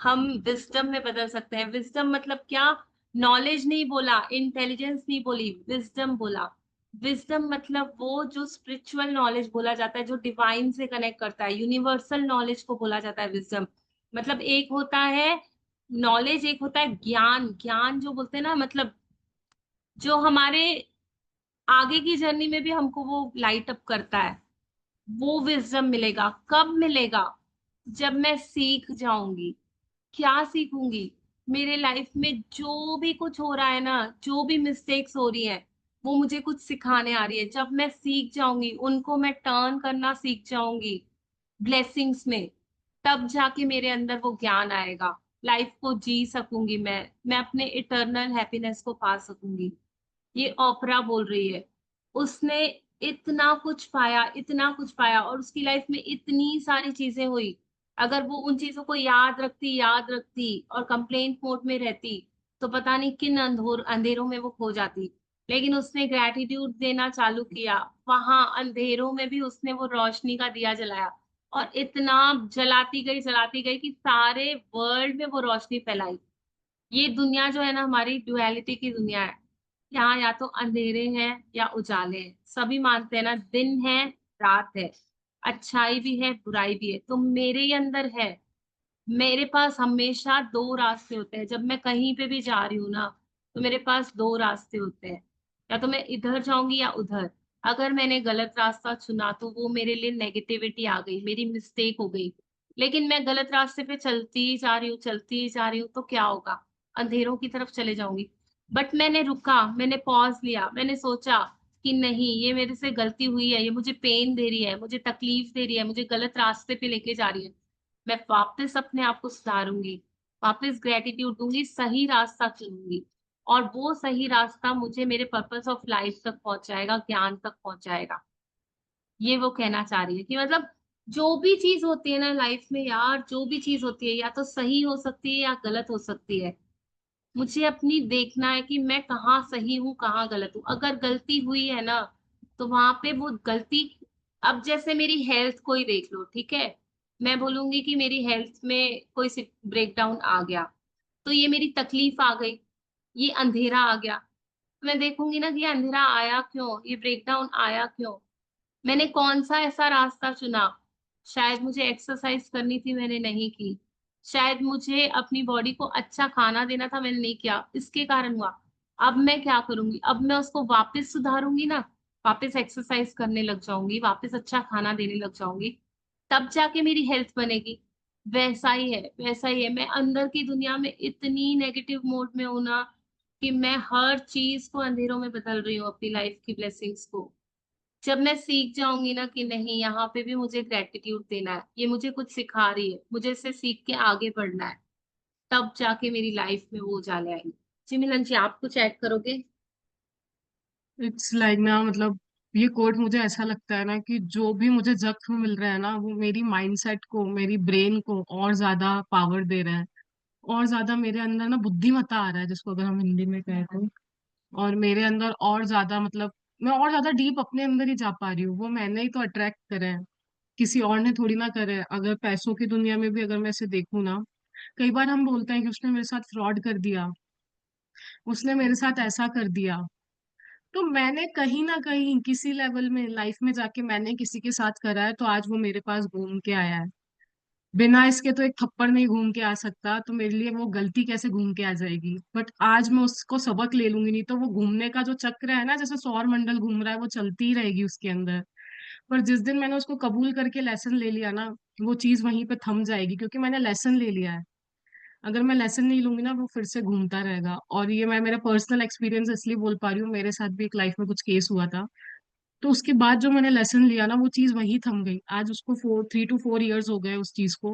हम विजडम में बदल सकते हैं। विजडम मतलब क्या? नॉलेज नहीं बोला, इंटेलिजेंस नहीं बोली, विजडम बोला। विजडम मतलब वो जो स्पिरिचुअल नॉलेज बोला जाता है, जो डिवाइन से कनेक्ट करता है, यूनिवर्सल नॉलेज को बोला जाता है विजडम। मतलब एक होता है नॉलेज, एक होता है ज्ञान। ज्ञान जो बोलते हैं ना, मतलब जो हमारे आगे की जर्नी में भी हमको वो लाइट अप करता है। वो विजडम मिलेगा कब मिलेगा? जब मैं सीख जाऊंगी। क्या सीखूंगी? मेरे लाइफ में जो भी कुछ हो रहा है ना, जो भी मिस्टेक्स हो रही है, वो मुझे कुछ सिखाने आ रही है। जब मैं सीख जाऊंगी, उनको मैं टर्न करना सीख जाऊंगी ब्लेसिंग्स में, तब जाके मेरे अंदर वो ज्ञान आएगा। लाइफ को जी सकूंगी मैं अपने इटर्नल हैप्पीनेस को पा सकूंगी। ये ओपरा बोल रही है। उसने इतना कुछ पाया, इतना कुछ पाया, और उसकी लाइफ में इतनी सारी चीजें हुई। अगर वो उन चीजों को याद रखती और कंप्लेंट मोड में रहती, तो पता नहीं किन अंधेरों में वो खो जाती। लेकिन उसने ग्रैटिट्यूड देना चालू किया। वहां अंधेरों में भी उसने वो रोशनी का दिया जलाया, और इतना जलाती गई कि सारे वर्ल्ड में वो रोशनी फैलाई। ये दुनिया जो है ना, हमारी ड्युअलिटी की दुनिया है। यहाँ या तो अंधेरे हैं या उजाले हैं। सभी मानते हैं ना, दिन है रात है, अच्छाई भी है बुराई भी है। तो मेरे ही अंदर है। मेरे पास हमेशा दो रास्ते होते हैं। जब मैं कहीं पे भी जा रही हूँ ना, तो मेरे पास दो रास्ते होते हैं। या तो मैं इधर जाऊंगी या उधर। अगर मैंने गलत रास्ता चुना तो वो मेरे लिए नेगेटिविटी आ गई, मेरी मिस्टेक हो गई। लेकिन मैं गलत रास्ते पे चलती ही जा रही हूँ, तो क्या होगा? अंधेरों की तरफ चले जाऊंगी। बट मैंने रुका, मैंने पॉज लिया, मैंने सोचा कि नहीं, ये मेरे से गलती हुई है, ये मुझे पेन दे रही है, मुझे तकलीफ दे रही है, मुझे गलत रास्ते पे लेके जा रही है। मैं वापस अपने आप को सुधारूंगी, वापस ग्रेटिट्यूड दूंगी, सही रास्ता चुनूंगी। और वो सही रास्ता मुझे मेरे पर्पस ऑफ लाइफ तक पहुंचाएगा, ज्ञान तक पहुंचाएगा। ये वो कहना चाह रही है कि मतलब जो भी चीज होती है ना लाइफ में यार, जो भी चीज होती है या तो सही हो सकती है या गलत हो सकती है। मुझे अपनी देखना है कि मैं कहाँ सही हूँ कहाँ गलत हूँ। अगर गलती हुई है ना, तो वहां पे वो गलती, अब जैसे मेरी हेल्थ को ही देख लो, ठीक है। मैं बोलूंगी कि मेरी हेल्थ में कोई ब्रेकडाउन आ गया, तो ये मेरी तकलीफ आ गई, ये अंधेरा आ गया। तो मैं देखूंगी ना कि ये अंधेरा आया क्यों, ये ब्रेकडाउन आया क्यों, मैंने कौन सा ऐसा रास्ता चुना। शायद मुझे एक्सरसाइज करनी थी, मैंने नहीं की। शायद मुझे अपनी बॉडी को अच्छा खाना देना था, मैंने नहीं किया, इसके कारण हुआ। अब मैं क्या करूंगी? अब मैं उसको वापस सुधारूंगी ना, वापस एक्सरसाइज करने लग जाऊंगी, वापस अच्छा खाना देने लग जाऊंगी, तब जाके मेरी हेल्थ बनेगी। वैसा ही है, वैसा ही है। मैं अंदर की दुनिया में इतनी नेगेटिव मोड में हूं ना, कि मैं हर चीज को अंधेरों में बदल रही हूँ, अपनी लाइफ की ब्लेसिंग्स को। जब मैं सीख जाऊंगी ना कि नहीं, यहाँ पे भी मुझे ग्रेटिट्यूड देना है, ये मुझे कुछ सिखा रही है, मुझे इससे सीख के आगे बढ़ना है, तब जाके मेरी लाइफ में वो उजाले आएंगे। जी मिलन जी, आप कुछ ऐड करोगे? इट्स लाइक ना, मतलब ये कोट मुझे ऐसा लगता है ना कि जो भी मुझे जख्म मिल रहा है ना, वो मेरी माइंडसेट को, मेरी ब्रेन को और ज्यादा पावर दे रहा है। और ज्यादा मेरे अंदर ना बुद्धिमत्ता आ रहा है, जिसको अगर हम हिंदी में कहें तो। और मेरे अंदर और ज्यादा, मतलब मैं और ज्यादा डीप अपने अंदर ही जा पा रही हूँ। वो मैंने ही तो अट्रैक्ट करे हैं, किसी और ने थोड़ी ना करे हैं। अगर पैसों की दुनिया में भी अगर मैं इसे देखूँ ना, कई बार हम बोलते हैं कि उसने मेरे साथ फ्रॉड कर दिया, उसने मेरे साथ ऐसा कर दिया। तो मैंने कहीं ना कहीं किसी लेवल में लाइफ में जाके मैंने किसी के साथ करा है, तो आज वो मेरे पास घूम के आया है। बिना इसके तो एक थप्पड़ नहीं घूम के आ सकता, तो मेरे लिए वो गलती कैसे घूम के आ जाएगी। बट आज मैं उसको सबक ले लूंगी, नहीं तो वो घूमने का जो चक्र है ना, जैसे सौर मंडल घूम रहा है, वो चलती ही रहेगी उसके अंदर। पर जिस दिन मैंने उसको कबूल करके लेसन ले लिया ना, वो चीज वहीं पे थम जाएगी, क्योंकि मैंने लेसन ले लिया है। अगर मैं लेसन नहीं लूंगी ना, वो फिर से घूमता रहेगा। और ये मैं मेरा पर्सनल एक्सपीरियंस इसलिए बोल पा रही हूँ, मेरे साथ भी एक लाइफ में कुछ केस हुआ था। तो उसके बाद जो मैंने लेसन लिया ना, वो चीज वहीं थम गई। आज उसको 3 to 4 years हो गए उस चीज को।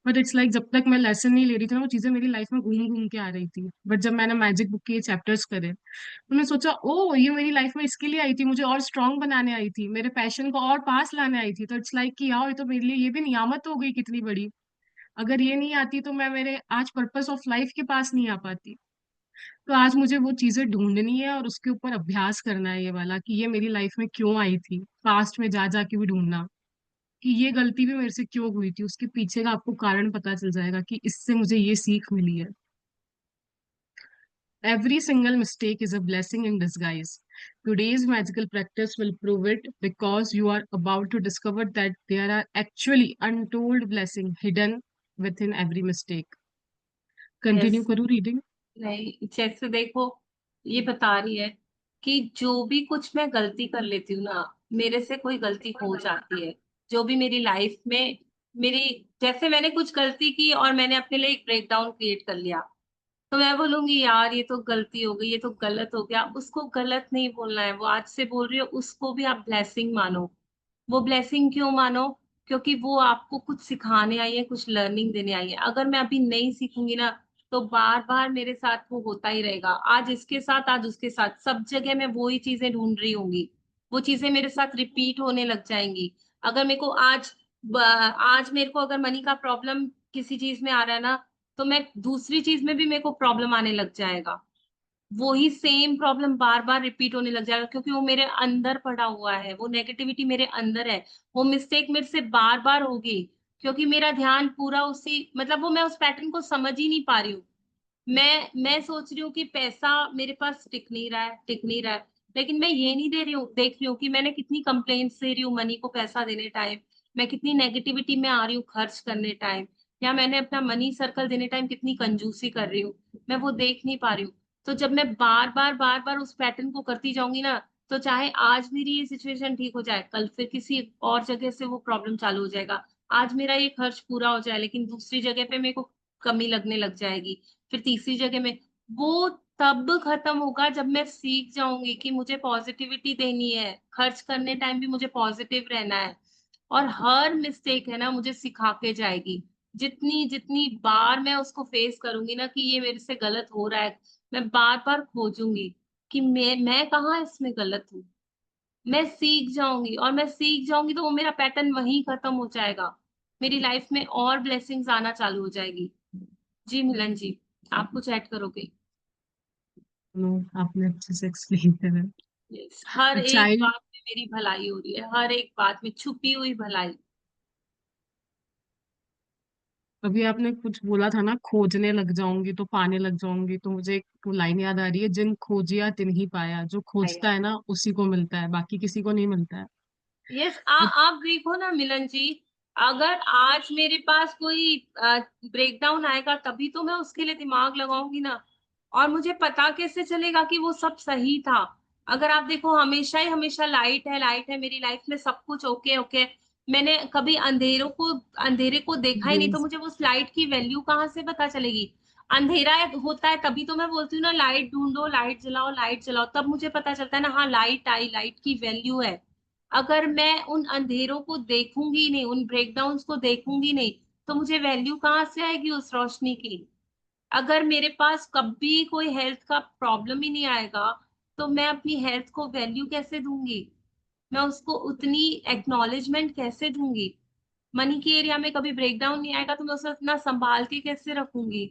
बट इट्स लाइक जब तक मैं लेसन नहीं ले रही थी ना, वो चीजें मेरी लाइफ में घूम घूम के आ रही थी। बट जब मैंने मैजिक बुक के चैप्टर्स करे, तो मैं सोचा, ओ ये मेरी लाइफ में इसके लिए आई थी, मुझे और स्ट्रांग बनाने आई थी, मेरे पैशन को और पास लाने आई थी। तो इट्स लाइक कि यार, ये तो मेरे लिए ये भी नियामत हो गई कितनी बड़ी। अगर ये नहीं आती तो मैं मेरे आज पर्पस ऑफ लाइफ के पास नहीं आ पाती। तो आज मुझे वो चीजें ढूंढनी है और उसके ऊपर अभ्यास करना है, ये वाला कि ये मेरी लाइफ में क्यों आई थी। पास्ट में जा जा के भी ढूंढना कि ये गलती भी मेरे से क्यों हुई थी, उसके पीछे का आपको कारण पता चल जाएगा कि इससे मुझे ये सीख मिली है। Every single mistake is a blessing in disguise. Today's magical practice will prove it, because you are about to discover that there are actually untold blessings hidden within every mistake. Yes. Continue करूँ reading? नहीं, जैसे देखो, ये बता रही है कि जो भी कुछ मैं गलती कर लेती हूँ ना, मेरे से कोई गलती हो जाती है। जो भी मेरी लाइफ में मेरी, जैसे मैंने कुछ गलती की और मैंने अपने लिए एक ब्रेकडाउन क्रिएट कर लिया, तो मैं बोलूंगी यार ये तो गलती हो गई, ये तो गलत हो गया। उसको गलत नहीं बोलना है, वो आज से बोल रही हो, उसको भी आप ब्लेसिंग मानो। वो ब्लेसिंग क्यों मानो? क्योंकि वो आपको कुछ सिखाने आई है, कुछ लर्निंग देने आई है। अगर मैं अभी नहीं सीखूंगी ना, तो बार बार मेरे साथ वो होता ही रहेगा। आज इसके साथ, आज उसके साथ, सब जगह मैं वो ही चीजें ढूंढ रही होंगी। वो चीजें मेरे साथ रिपीट होने लग जाएंगी। अगर मेरे को आज मेरे को अगर मनी का प्रॉब्लम किसी चीज में आ रहा है ना, तो मैं दूसरी चीज में भी मेरे को प्रॉब्लम आने लग जाएगा। वो ही सेम प्रॉब्लम बार बार रिपीट होने लग जाएगा, क्योंकि वो मेरे अंदर पड़ा हुआ है, वो नेगेटिविटी मेरे अंदर है। वो मिस्टेक मेरे से बार बार होगी, क्योंकि मेरा ध्यान पूरा उसी, मतलब वो, मैं उस पैटर्न को समझ ही नहीं पा रही हूँ। मैं सोच रही हूँ कि पैसा मेरे पास टिक नहीं रहा है, टिक नहीं रहा है। लेकिन मैं ये नहीं दे रही हूँ, देख रही हूँ कि मैंने कितनी कंप्लेंट्स दे रही हूँ मनी को पैसा देने टाइम। मैं कितनी नेगेटिविटी में आ रही हूँ खर्च करने टाइम, या मैंने अपना मनी सर्कल देने टाइम कितनी कंजूसी कर रही हूँ। मैं वो देख नहीं पा रही हूँ। तो जब मैं बार बार उस पैटर्न को करती जाऊंगी ना, तो चाहे आज मेरी ये सिचुएशन ठीक हो जाए, कल फिर किसी और जगह से वो प्रॉब्लम चालू हो जाएगा। आज मेरा ये खर्च पूरा हो जाए, लेकिन दूसरी जगह पे मेरे को कमी लगने लग जाएगी। फिर तीसरी जगह में वो तब खत्म होगा जब मैं सीख जाऊंगी कि मुझे पॉजिटिविटी देनी है, खर्च करने टाइम भी मुझे पॉजिटिव रहना है। और हर मिस्टेक है ना मुझे सिखा के जाएगी। जितनी जितनी बार मैं उसको फेस करूंगी ना कि ये मेरे से गलत हो रहा है, मैं बार बार खोजूंगी कि मैं कहाँ इसमें गलत हूँ। मैं सीख जाऊंगी, और मैं सीख जाऊंगी तो वो मेरा पैटर्न वहीं खत्म हो जाएगा। मेरी लाइफ में और ब्लेसिंग्स आना चालू हो जाएगी। जी मिलन जी, आप कुछ ऐड करोगे? नो, आपने अच्छे से एक्सप्लेन करा। यस, हर एक चाइल्ड, बात में मेरी भलाई हो रही है, हर एक बात में छुपी हुई भलाई। अभी आपने कुछ बोला था ना, खोजने लग जाऊंगी तो पाने लग जाऊंगी, तो मुझे एक लाइन याद आ रही है, जिन खोजिया तिन ही पाया। जो खोजता है ना, उसी को मिलता है, बाकी किसी को नहीं मिलता है। यस, आप देखो ना मिलन जी, अगर आज मेरे पास कोई ब्रेकडाउन आएगा, तभी तो मैं उसके लिए दिमाग लगाऊंगी ना। और मुझे पता कैसे चलेगा कि वो सब सही था? अगर आप देखो, हमेशा ही हमेशा लाइट है, लाइट है, मेरी लाइफ में सब कुछ ओके ओके। मैंने कभी अंधेरे को देखा ही नहीं, तो Yes. मुझे उस लाइट की वैल्यू कहाँ से पता चलेगी? अंधेरा होता है तभी तो मैं बोलती हूँ ना, लाइट ढूंढो, लाइट जलाओ, लाइट जलाओ, तब मुझे पता चलता है ना, हाँ लाइट आई, लाइट की वैल्यू है। अगर मैं उन अंधेरों को देखूंगी नहीं, उन ब्रेकडाउन्स को देखूंगी नहीं, तो मुझे वैल्यू कहाँ से आएगी उस रोशनी की? अगर मेरे पास कभी कोई हेल्थ का प्रॉब्लम ही नहीं आएगा, तो मैं अपनी हेल्थ को वैल्यू कैसे दूंगी? मैं उसको उतनी एक्नॉलेजमेंट कैसे दूंगी? मनी की एरिया में कभी ब्रेकडाउन नहीं आएगा, तो मैं उसे इतना संभाल के कैसे रखूंगी?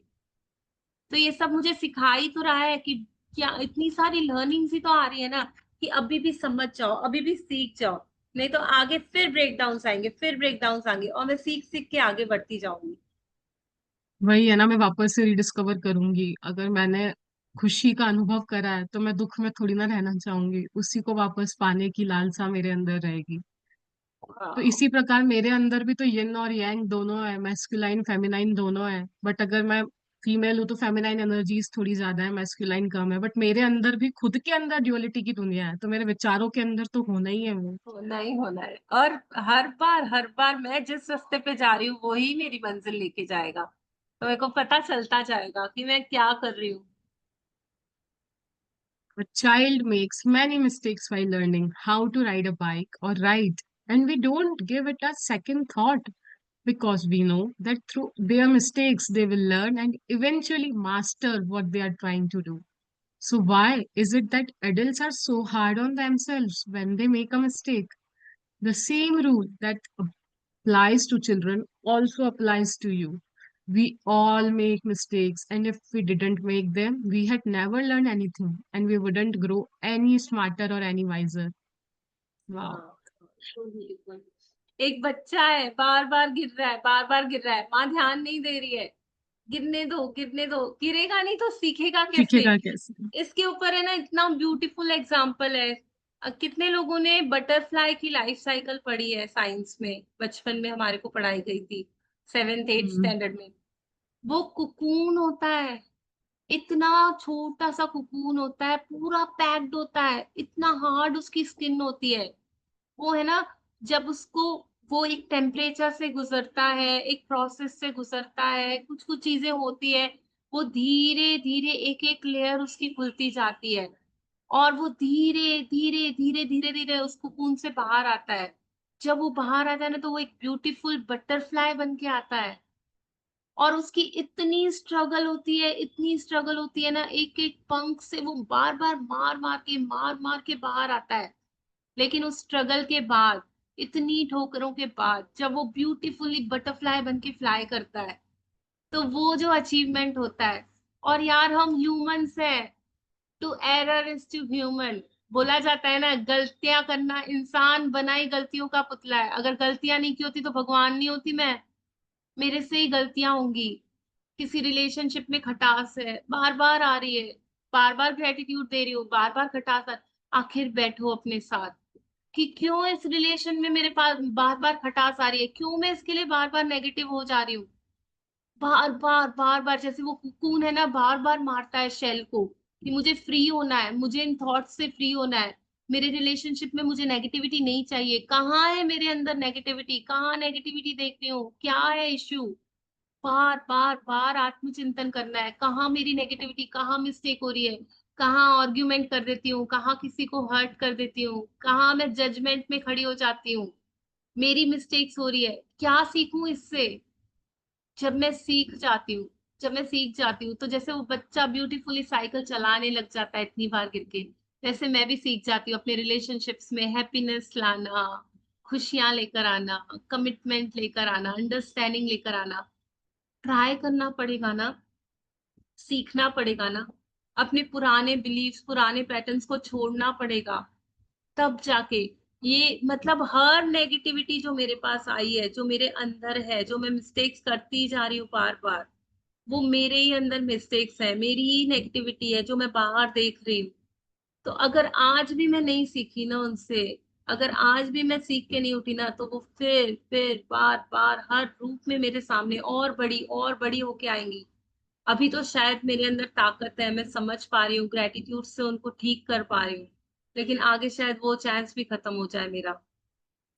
तो ये सब मुझे सिखा ही तो रहा है कि क्या इतनी सारी लर्निंग्स ही तो आ रही है ना, कि अभी भी समझ जाओ, अभी भी सीख जाओ। नहीं तो आगे फिर ब्रेकडाउन्स आएंगे, फिर ब्रेकडाउन्स आएंगे, और मैं सीख सीख के आगे बढ़ती जाऊंगी। वही है ना, मैं वापस से रिडिस्कवर करूंगी। अगर मैंने खुशी का अनुभव करा है, तो मैं दुख में थोड़ी ना रहना चाहूंगी, उसी को वापस पाने की लालसा मेरे अंदर रहेगी। तो इसी प्रकार मेरे अंदर भी तो यिन और यांग दोनों है, मैस्कुलाइन फेमिनाइन दोनों है। बट अगर मैं फीमेल हूँ तो फेमिनाइन एनर्जीज थोड़ी ज्यादा है, मैस्कुलाइन कम है। बट मेरे अंदर भी खुद के अंदर ड्युअलिटी की दुनिया है, तो मेरे विचारों के अंदर तो होना ही है वो। होना ही होना है। और हर बार मैं जिस रास्ते पे जा रही हूँ वही मेरी मंजिल लेके जाएगा, तो मेरे को पता चलता जाएगा कि मैं क्या कर रही हूँ। A child makes many mistakes while learning how to ride a bike or ride, and we don't give it a second thought because we know that through their mistakes they will learn and eventually master what they are trying to do. So, why is it that adults are so hard on themselves when they make a mistake? The same rule that applies to children also applies to you. We all make mistakes, and if we didn't make them, we had never learned anything and we wouldn't grow any smarter or any wiser. Wow. हाँ, एक बच्चा है, बार बार गिर रहा है, बार बार गिर रहा है, माँ ध्यान नहीं दे रही है, गिरने दो गिरने दो, गिरेगा नहीं तो सीखेगा कैसे। सीखेगा कैसे? इसके ऊपर है ना इतना ब्यूटीफुल एग्जाम्पल है। कितने लोगों ने बटरफ्लाई की लाइफ साइकिल पढ़ी है साइंस में, बचपन में हमारे को पढ़ाई गई थी 7th 8th हम्म, स्टैंडर्ड में। वो कुकून होता है, इतना छोटा सा कुकून होता है, पूरा पैक्ड होता है, इतना हार्ड उसकी स्किन होती है। वो है ना, जब उसको वो एक टेम्परेचर से गुजरता है, एक प्रोसेस से गुजरता है, कुछ कुछ चीजें होती है, वो धीरे धीरे एक एक लेयर उसकी खुलती जाती है, और वो धीरे धीरे धीरे धीरे धीरे उस कुकून से बाहर आता है। जब वो बाहर आता है ना, तो वो एक ब्यूटीफुल बटरफ्लाई बन के आता है। और उसकी इतनी स्ट्रगल होती है, इतनी स्ट्रगल होती है ना, एक एक पंख से वो बार बार मार मार के बाहर आता है। लेकिन उस स्ट्रगल के बाद, इतनी ठोकरों के बाद, जब वो ब्यूटीफुली बटरफ्लाई बन के फ्लाई करता है, तो वो जो अचीवमेंट होता है। और यार हम ह्यूमंस हैं, to error is to human. बोला जाता है ना, गलतियां करना, इंसान बनाई गलतियों का पुतला है। अगर गलतियां नहीं की होती तो भगवान नहीं होती मैं, मेरे से ही गलतियां होंगी। किसी रिलेशनशिप में खटास है, बार बार आ रही है, बार बार ग्रेटिट्यूड दे रही हूँ, बार बार खटास आखिर बैठो अपने साथ कि क्यों इस रिलेशन में मेरे पास बार बार खटास आ रही है, क्यों मैं इसके लिए बार बार नेगेटिव हो जा रही हूँ। बार बार जैसे वो कुकून है ना, बार बार मारता है शेल को कि मुझे फ्री होना है, मुझे इन थॉट्स से फ्री होना है, मेरे रिलेशनशिप में मुझे नेगेटिविटी नहीं चाहिए। कहाँ है मेरे अंदर नेगेटिविटी, कहाँ नेगेटिविटी देख रही हूँ, क्या है इश्यू। बार बार बार आत्मचिंतन करना है, कहाँ मेरी नेगेटिविटी, कहाँ मिस्टेक हो रही है, कहाँ आर्ग्यूमेंट कर देती हूँ, कहाँ किसी को हर्ट कर देती हूँ, कहाँ मैं जजमेंट में खड़ी हो जाती हूँ, मेरी मिस्टेक्स हो रही है, क्या सीखूं इससे। जब मैं सीख जाती हूँ, जब मैं सीख जाती हूँ, तो जैसे वो बच्चा ब्यूटीफुली साइकिल चलाने लग जाता है इतनी बार गिर के, वैसे मैं भी सीख जाती हूँ अपने रिलेशनशिप्स में हैप्पीनेस लाना, खुशियां लेकर आना, कमिटमेंट लेकर आना, अंडरस्टैंडिंग लेकर आना। ट्राई करना पड़ेगा ना, सीखना पड़ेगा ना, अपने पुराने बिलीव्स, पुराने पैटर्न्स को छोड़ना पड़ेगा, तब जाके ये मतलब हर नेगेटिविटी जो मेरे पास आई है, जो मेरे अंदर है, जो मैं मिस्टेक्स करती जा रही हूँ बार बार, वो मेरे ही अंदर मिस्टेक्स है, मेरी ही नेगेटिविटी है जो मैं बाहर देख रही हूँ। तो अगर आज भी मैं नहीं सीखी ना उनसे, अगर आज भी मैं सीख के नहीं उठी ना, तो वो फिर बार बार हर रूप में मेरे सामने और बड़ी होके आएंगी। अभी तो शायद मेरे अंदर ताकत है, मैं समझ पा रही हूँ, ग्रेटिट्यूड से उनको ठीक कर पा रही हूँ, लेकिन आगे शायद वो चांस भी खत्म हो जाए मेरा।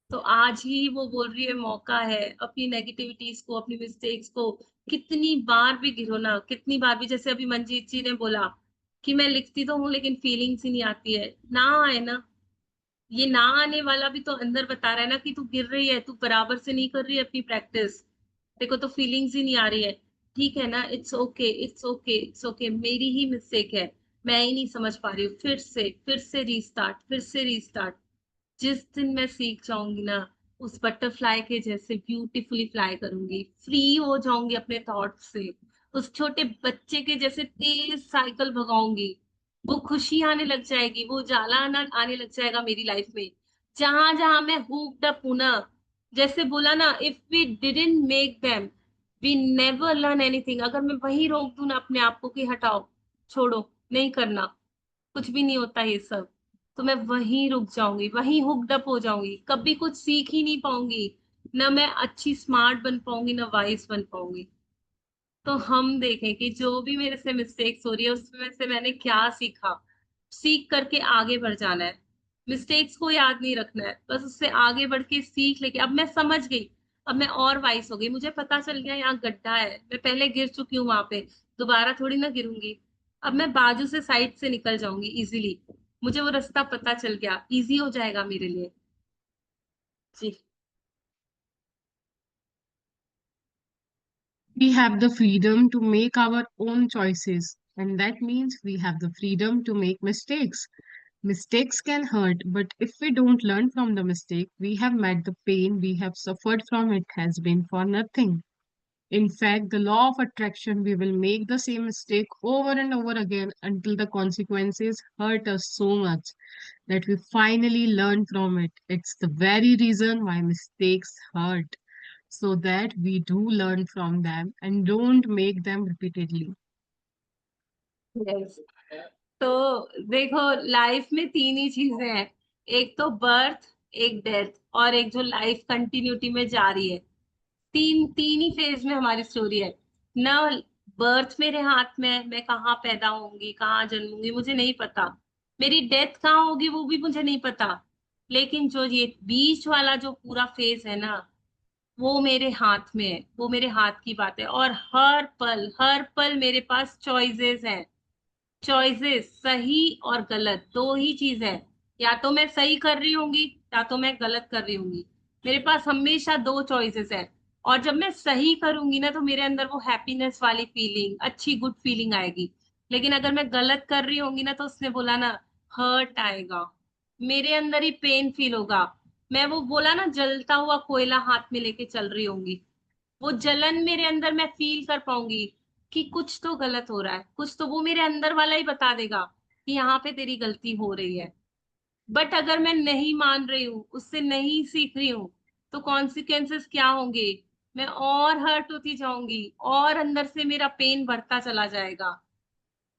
तो आज ही वो बोल रही है, मौका है, अपनी नेगेटिविटीज को, अपनी मिस्टेक्स को कितनी बार भी गिरो ना, कितनी बार भी, जैसे अभी मंजीत जी ने बोला कि मैं लिखती तो हूँ लेकिन फीलिंग्स ही नहीं आती है, ना आए ना, ये ना आने वाला भी तो अंदर बता रहा है ना कि तू गिर रही है, तू बराबर से नहीं कर रही है अपनी प्रैक्टिस, देखो तो फीलिंग्स ही नहीं आ रही है। ठीक है ना, it's okay, it's okay, it's okay, मेरी ही मिस्टेक है, मैं ही नहीं समझ पा रही हूँ, फिर से रीस्टार्ट, फिर से रीस्टार्ट। जिस दिन मैं सीख जाऊंगी ना, उस बटरफ्लाई के जैसे ब्यूटीफुली फ्लाई करूंगी, फ्री हो जाऊंगी अपने थॉट से, उस छोटे बच्चे के जैसे तेज साइकिल भगाऊंगी, वो खुशी आने लग जाएगी, वो उजाला आने लग जाएगा मेरी लाइफ में। जहां जहां मैं हुक्ड अप हूं ना, जैसे बोला ना, if we didn't make them we never learn anything. अगर मैं वही रोक दूं ना अपने आप को कि हटाओ, छोड़ो, नहीं करना, कुछ भी नहीं होता ये सब, तो मैं वहीं रुक जाऊंगी, वहीं हुक्ड अप हो जाऊंगी, कभी कुछ सीख ही नहीं पाऊंगी। ना मैं अच्छी स्मार्ट बन पाऊंगी, ना वाइस बन पाऊंगी। तो हम देखें कि जो भी मेरे से मिस्टेक्स हो रही है उसमें से मैंने क्या सीखा, सीख करके आगे बढ़ जाना है। मिस्टेक्स को याद नहीं रखना है, बस उससे आगे बढ़ के सीख लेके अब मैं समझ गई। अब मैं और वाइस हो गई, मुझे पता चल गया यहाँ गड्ढा है, मैं पहले गिर चुकी हूँ वहां पे, दोबारा थोड़ी ना गिरूंगी। अब मैं बाजू से साइड से निकल जाऊंगी इजीली। मुझे वो रास्ता पता चल गया, इजी हो जाएगा मेरे लिए। जी। We have the freedom to make our own choices, and that means we have the freedom to make mistakes. Mistakes can hurt, but if we don't learn from the mistake, we have met the pain we have suffered from it has been for nothing. In fact, the law of attraction, we will make the same mistake over and over again until the consequences hurt us so much that we finally learn from it. It's the very reason why mistakes hurt, so that we do learn from them and don't make them repeatedly. Yes. तो देखो, life में तीन ही चीजें हैं। एक तो birth, एक death, और एक जो लाइफ कंटिन्यूटी में जा रही है। तीन तीन ही फेज में हमारी स्टोरी है ना। बर्थ मेरे हाथ में है, मैं कहाँ पैदा होंगी, कहाँ जन्मूंगी, मुझे नहीं पता। मेरी डेथ कहाँ होगी वो भी मुझे नहीं पता। लेकिन जो ये बीच वाला जो पूरा फेज है ना, वो मेरे हाथ में है, वो मेरे हाथ की बात है। और हर पल मेरे पास चॉइसेस हैं। चॉइसेस सही और गलत दो ही चीज है। या तो मैं सही कर रही होंगी, या तो मैं गलत कर रही होंगी। मेरे पास हमेशा दो चॉइसेस है। और जब मैं सही करूंगी ना, तो मेरे अंदर वो हैप्पीनेस वाली फीलिंग, अच्छी गुड फीलिंग आएगी। लेकिन अगर मैं गलत कर रही होंगी ना, तो उसने बोला ना, हर्ट आएगा, मेरे अंदर ही पेन फील होगा। मैं वो बोला ना, जलता हुआ कोयला हाथ में लेके चल रही होंगी। वो जलन मेरे अंदर मैं फील कर पाऊंगी कि कुछ तो गलत हो रहा है, कुछ तो वो मेरे अंदर वाला ही बता देगा कि यहाँ पे तेरी गलती हो रही है। बट अगर मैं नहीं मान रही हूँ, उससे नहीं सीख रही हूँ, तो कॉन्सिक्वेंसेस क्या होंगे? मैं और हर्ट होती जाऊंगी, और अंदर से मेरा पेन बढ़ता चला जाएगा।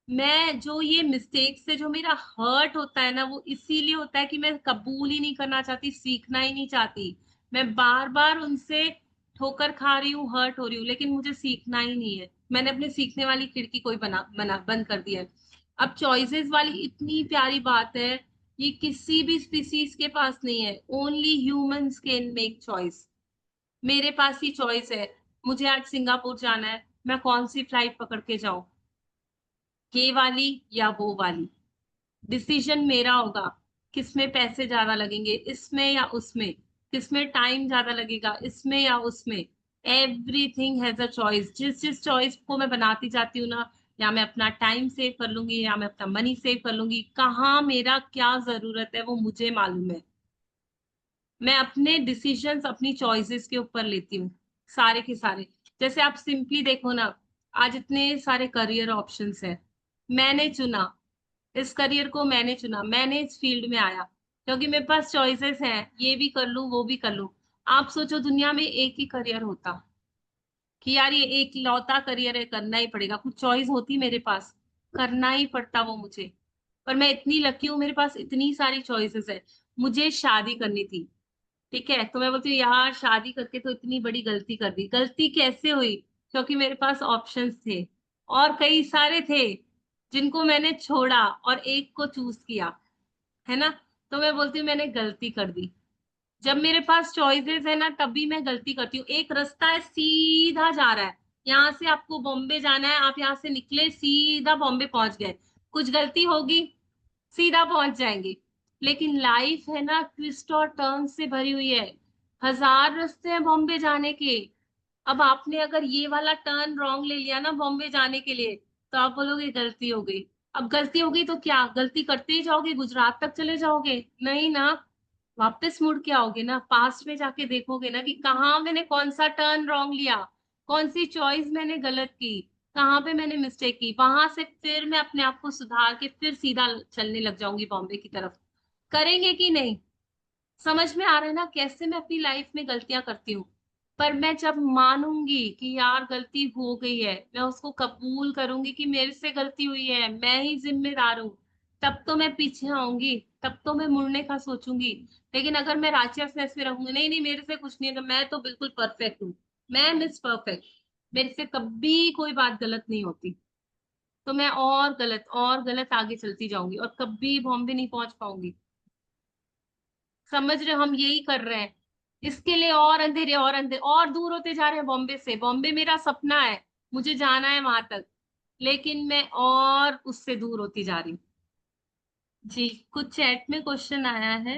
मैं जो ये मिस्टेक से जो मेरा हर्ट होता है ना, वो इसीलिए होता है कि मैं कबूल ही नहीं करना चाहती, सीखना ही नहीं चाहती। मैं बार बार उनसे ठोकर खा रही हूँ, हर्ट हो रही हूँ, लेकिन मुझे सीखना ही नहीं है। मैंने अपने सीखने वाली खिड़की कोई बना बना बंद कर दिया है। अब चॉइसेस वाली इतनी प्यारी बात है, ये किसी भी स्पीसीज के पास नहीं है। Only humans can make choice. मेरे पास ही चॉइस है। मुझे आज सिंगापुर जाना है, मैं कौन सी फ्लाइट पकड़ के जाऊं, ये वाली या वो वाली? डिसीजन मेरा होगा। किसमें पैसे ज्यादा लगेंगे, इसमें या उसमें? किसमें टाइम ज्यादा लगेगा, इसमें या उसमें? Everything has a choice. जिस जिस चॉइस को मैं बनाती जाती हूँ ना, या मैं अपना टाइम सेव कर लूंगी, या मैं अपना मनी सेव कर लूंगी। कहाँ मेरा क्या जरूरत है वो मुझे मालूम है। मैं अपने डिसीजंस अपनी चॉइसेस के ऊपर लेती हूँ, सारे के सारे। जैसे आप सिंपली देखो ना, आज इतने सारे करियर ऑप्शंस हैं। मैंने चुना, इस करियर को मैंने चुना, मैंने इस फील्ड में आया क्योंकि मेरे पास चॉइसेस हैं, ये भी कर लूं, वो भी कर लूं। आप सोचो, दुनिया में एक ही करियर होता कि यार ये एक लौता करियर है, करना ही पड़ेगा, कुछ चॉइस होती मेरे पास, करना ही पड़ता वो मुझे। पर मैं इतनी लकी हूँ, मेरे पास इतनी सारी चॉइसेस है। मुझे शादी करनी थी, ठीक है, तो मैं बोलती हूँ यार शादी करके तो इतनी बड़ी गलती कर दी। गलती कैसे हुई? क्योंकि मेरे पास ऑप्शंस थे, और कई सारे थे जिनको मैंने छोड़ा और एक को चूज किया, है ना। तो मैं बोलती हूँ मैंने गलती कर दी। जब मेरे पास चॉइसेस है ना, तभी मैं गलती करती हूँ। एक रास्ता है, सीधा जा रहा है, यहाँ से आपको बॉम्बे जाना है, आप यहाँ से निकले, सीधा बॉम्बे पहुंच गए। कुछ गलती होगी, सीधा पहुंच जाएंगे। लेकिन लाइफ है ना, ट्विस्ट और टर्न से भरी हुई है। हजार रास्ते हैं बॉम्बे जाने के। अब आपने अगर ये वाला टर्न रॉन्ग ले लिया ना बॉम्बे जाने के लिए, तो आप बोलोगे गलती हो गई। अब गलती हो गई तो क्या, गलती करते ही जाओगे, गुजरात तक चले जाओगे? नहीं ना, वापस मुड़ के आओगे ना, पास्ट में जाके देखोगे ना कि कहाँ मैंने कौन सा टर्न रॉन्ग लिया, कौन सी चॉइस मैंने गलत की, कहाँ पे मैंने मिस्टेक की। वहां से फिर मैं अपने आप को सुधार के फिर सीधा चलने लग जाऊंगी बॉम्बे की तरफ। करेंगे कि नहीं? समझ में आ रहा है ना कैसे मैं अपनी लाइफ में गलतियां करती हूँ। पर मैं जब मानूंगी कि यार गलती हो गई है, मैं उसको कबूल करूंगी कि मेरे से गलती हुई है, मैं ही जिम्मेदार हूँ, तब तो मैं पीछे आऊंगी, तब तो मैं मुड़ने का सोचूंगी। लेकिन अगर मैं राचियसनेस में रहूंगी, नहीं नहीं मेरे से कुछ नहीं है, तो मैं तो बिल्कुल परफेक्ट हूँ, मैं मिस परफेक्ट, मेरे से कभी कोई बात गलत नहीं होती, तो मैं और गलत आगे चलती जाऊंगी और कभी बॉम्बे नहीं पहुंच पाऊंगी। समझ रहे हो, हम यही कर रहे हैं, इसके लिए और अंधेरे और दूर होते जा रहे हैं बॉम्बे से। बॉम्बे मेरा सपना है, मुझे जाना है वहां तक, लेकिन मैं और उससे दूर होती जा रही हूँ। जी, कुछ चैट में क्वेश्चन आया है।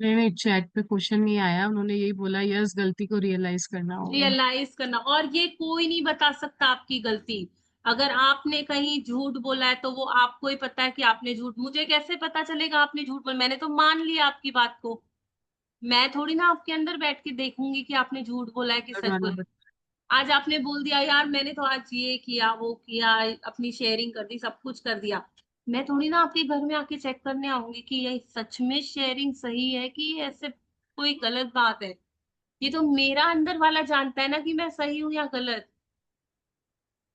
नहीं नहीं, चैट पे क्वेश्चन नहीं आया, उन्होंने यही बोला यस गलती को रियलाइज करना होगा। रियलाइज करना, और ये कोई नहीं बता सकता आपकी गलती। अगर आपने कहीं झूठ बोला है तो वो आपको ही पता है कि आपने झूठ, मुझे कैसे पता चलेगा आपने झूठ बोला, मैंने तो मान लिया आपकी बात को। मैं थोड़ी ना आपके अंदर बैठ के देखूंगी कि आपने झूठ बोला है कि सच गाना बोला बत- है। आज आपने बोल दिया यार मैंने तो आज ये किया वो किया, अपनी शेयरिंग कर दी, सब कुछ कर दिया, मैं थोड़ी ना आपके घर में आके चेक करने आऊंगी कि ये सच में शेयरिंग सही है कि ऐसे कोई गलत बात है। ये तो मेरा अंदर वाला जानता है ना कि मैं सही हूं या गलत।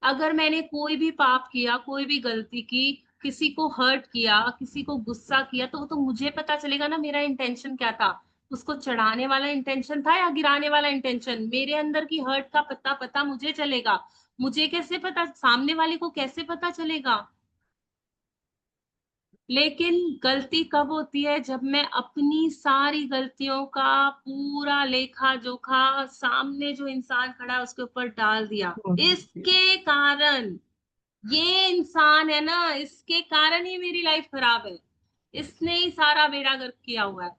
अगर मैंने कोई भी पाप किया, कोई भी गलती की, किसी को हर्ट किया, किसी को गुस्सा किया, तो वो तो मुझे पता चलेगा ना मेरा इंटेंशन क्या था। उसको चढ़ाने वाला इंटेंशन था या गिराने वाला इंटेंशन, मेरे अंदर की हर्ट का पता पता मुझे चलेगा। मुझे कैसे पता, सामने वाले को कैसे पता चलेगा। लेकिन गलती कब होती है, जब मैं अपनी सारी गलतियों का पूरा लेखा जोखा सामने जो इंसान खड़ा है उसके ऊपर डाल दिया। बहुत बढ़िया। इसके कारण, ये इंसान है ना, इसके कारण ही मेरी लाइफ खराब है, इसने ही सारा बेड़ा गर्क किया हुआ है।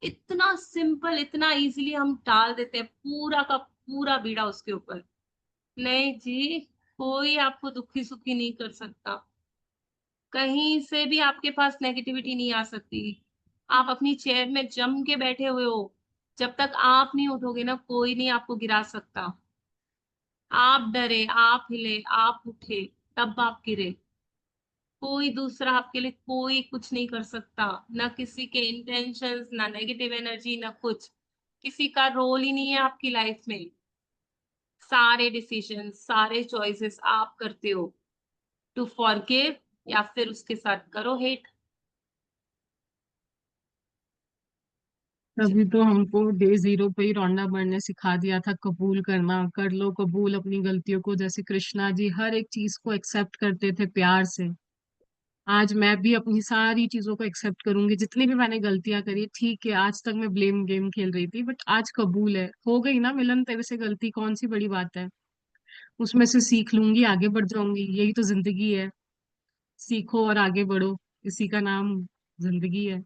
इतना सिंपल, इतना इजीली हम डाल देते हैं पूरा का पूरा बीड़ा उसके ऊपर। नहीं जी, कोई आपको दुखी सुखी नहीं कर सकता, कहीं से भी आपके पास नेगेटिविटी नहीं आ सकती। आप अपनी चेयर में जम के बैठे हुए हो, जब तक आप नहीं उठोगे ना कोई नहीं आपको गिरा सकता। आप डरे, आप हिले, आप उठे, तब आप गिरे। कोई दूसरा आपके लिए कोई कुछ नहीं कर सकता, ना किसी के इंटेंशंस, ना नेगेटिव एनर्जी, ना कुछ, किसी का रोल ही नहीं है आपकी लाइफ में। सारे डिसीजन, सारे चॉइसेस आप करते हो, टू फॉरगिव या फिर उसके साथ करो हेट। तभी तो हमको डे जीरो पे ही रोंडा बढ़ने सिखा दिया था, कबूल करना, कर लो कबूल अपनी गलतियों को, जैसे कृष्णा जी हर एक चीज को एक्सेप्ट करते थे प्यार से। आज मैं भी अपनी सारी चीजों को एक्सेप्ट करूंगी, जितनी भी मैंने गलतियां करी, ठीक है आज तक मैं ब्लेम गेम खेल रही थी, बट आज कबूल है, हो गई ना मिलन तेरे से गलती, कौन सी बड़ी बात है। उसमें से सीख लूंगी, आगे बढ़ जाऊंगी, यही तो जिंदगी है। सीखो और आगे बढ़ो, इसी का नाम जिंदगी है।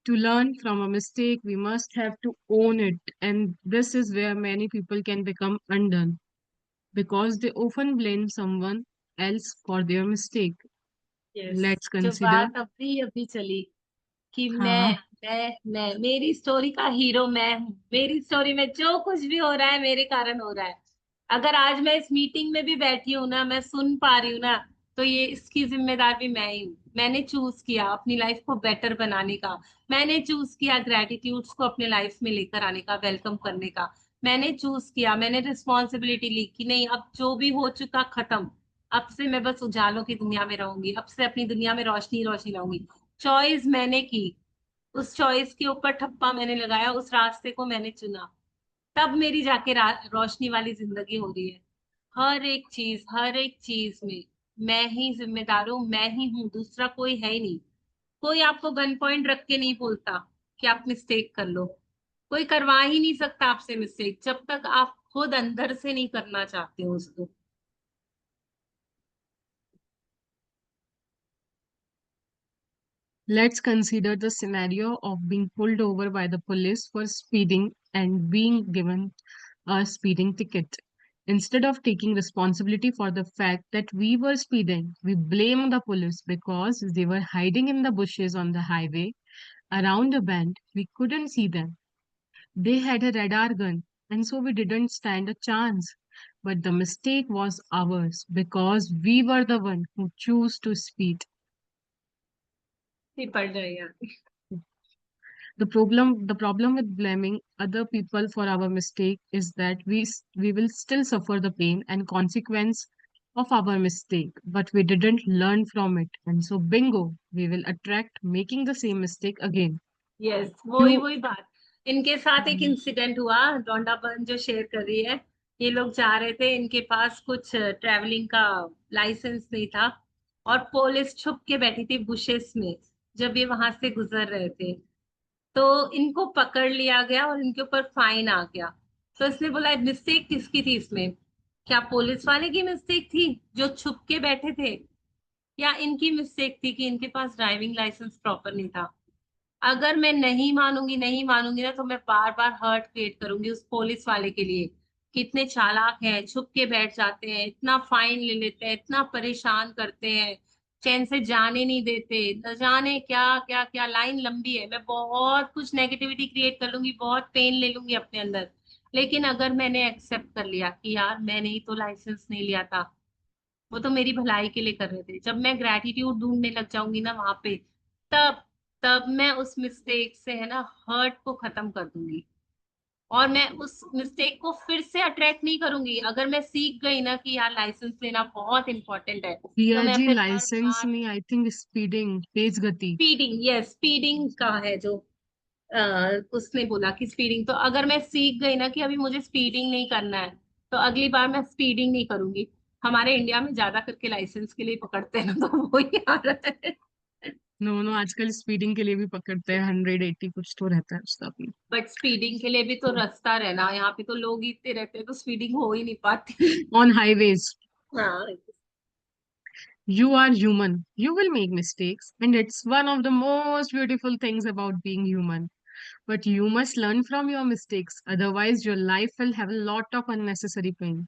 To learn from a mistake, we must have to own it. And this is where many people can become undone because they often blame someone else for their mistake. Yes, Let's जो consider. बात अभी अभी चली कि हाँ, मैं मेरी story का हीरो मैं हूँ, मेरी स्टोरी में जो कुछ भी हो रहा है मेरे कारण हो रहा है। अगर आज मैं इस मीटिंग में भी बैठी हूँ ना, मैं सुन पा रही हूँ ना, तो ये इसकी जिम्मेदार भी मैं ही हूँ। मैंने चूज किया अपनी लाइफ को बेटर बनाने का, मैंने चूज किया ग्रेटिट्यूड्स को अपने लाइफ में लेकर आने का, वेलकम करने का। मैंने चूज किया, मैंने रिस्पॉन्सिबिलिटी ली कि नहीं अब जो भी हो चुका खत्म, अब से मैं बस उजालों की दुनिया में रहूंगी, अब से अपनी दुनिया में रोशनी रोशनी रहूंगी। चॉइस मैंने की, उस चॉइस के ऊपर ठप्पा मैंने लगाया, उस रास्ते को मैंने चुना, तब मेरी जाके रोशनी वाली जिंदगी हो रही है। हर एक चीज में मैं ही जिम्मेदार हूँ, मैं ही हूँ, दूसरा कोई है ही नहीं। कोई आपको गन पॉइंट रख के नहीं बोलता कि आप मिस्टेक कर लो, कोई करवा ही नहीं सकता आपसे मिस्टेक जब तक आप खुद अंदर से नहीं करना चाहते हो उसको। let's consider the scenario of being pulled over by the police for speeding and being given a speeding ticket. Instead of taking responsibility for the fact that we were speeding, we blame the police because they were hiding in the bushes on the highway around a bend. We couldn't see them. They had a radar gun, and so we didn't stand a chance. But the mistake was ours because we were the one who chose to speed. नहीं पढ़ रहे हैं। The problem with blaming other people for our mistake is that we will still suffer the pain and consequence of our mistake, but we didn't learn from it. And so, bingo, we will attract making the same mistake again. Yes, वही You, वही बात। इनके साथ एक Hmm. Incident हुआ, Donda बहन जो share कर रही है। ये लोग जा रहे थे, इनके पास कुछ ट्रैवलिंग का लाइसेंस नहीं था, और पुलिस छुप के बैठी थी बुशेस में जब ये वहां से गुजर रहे थे। तो इनको पकड़ लिया गया और इनके ऊपर फाइन आ गया। तो इसने बोला मिस्टेक किसकी थी इसमें? क्या पुलिस वाले की मिस्टेक थी जो छुप के बैठे थे, या इनकी मिस्टेक थी कि इनके पास ड्राइविंग लाइसेंस प्रॉपर नहीं था? अगर मैं नहीं मानूंगी ना, तो मैं बार बार हर्ट क्रिएट करूंगी उस पुलिस वाले के लिए। कितने चालाक हैं, छुप के बैठ जाते हैं, इतना फाइन ले लेते हैं, इतना परेशान करते हैं, चैन से जाने नहीं देते, न जाने क्या क्या क्या। लाइन लंबी है, मैं बहुत कुछ नेगेटिविटी क्रिएट कर लूंगी, बहुत पेन ले लूंगी अपने अंदर। लेकिन अगर मैंने एक्सेप्ट कर लिया कि यार मैंने ही तो लाइसेंस नहीं लिया था, वो तो मेरी भलाई के लिए कर रहे थे, जब मैं ग्रेटिट्यूड ढूंढने लग जाऊंगी ना वहां पे, तब तब मैं उस मिस्टेक से है ना हर्ट को खत्म कर दूंगी, और मैं उस मिस्टेक को फिर से अट्रैक्ट नहीं करूंगी। अगर मैं सीख गई ना कि यार लाइसेंस लेना बहुत इंपॉर्टेंट है, तो दिया मैं जी, फिर हर लाइसेंस बार। नहीं, आई थिंक स्पीडिंग, तेज गति। स्पीडिंग, यस, स्पीडिंग का है जो उसने बोला कि स्पीडिंग। तो अगर मैं सीख गई ना कि अभी मुझे स्पीडिंग नहीं करना है, तो अगली बार मैं स्पीडिंग नहीं करूंगी। हमारे इंडिया में ज्यादा करके लाइसेंस के लिए पकड़ते हैं ना, तो वही आ रहा है। नो नो, आजकल स्पीडिंग के लिए भी पकड़ते हैं, 180 कुछ तो रहता है उसका भी। बट स्पीडिंग के लिए भी तो रास्ता रहना, यहाँ पे तो लोग ही इतने रहते हैं, तो स्पीडिंग हो ही नहीं पाती। On highways. हाँ। You are human. You will make mistakes, and it's one of the most beautiful things about being human. But you must learn from your mistakes, otherwise, your life will have a lot of unnecessary pain.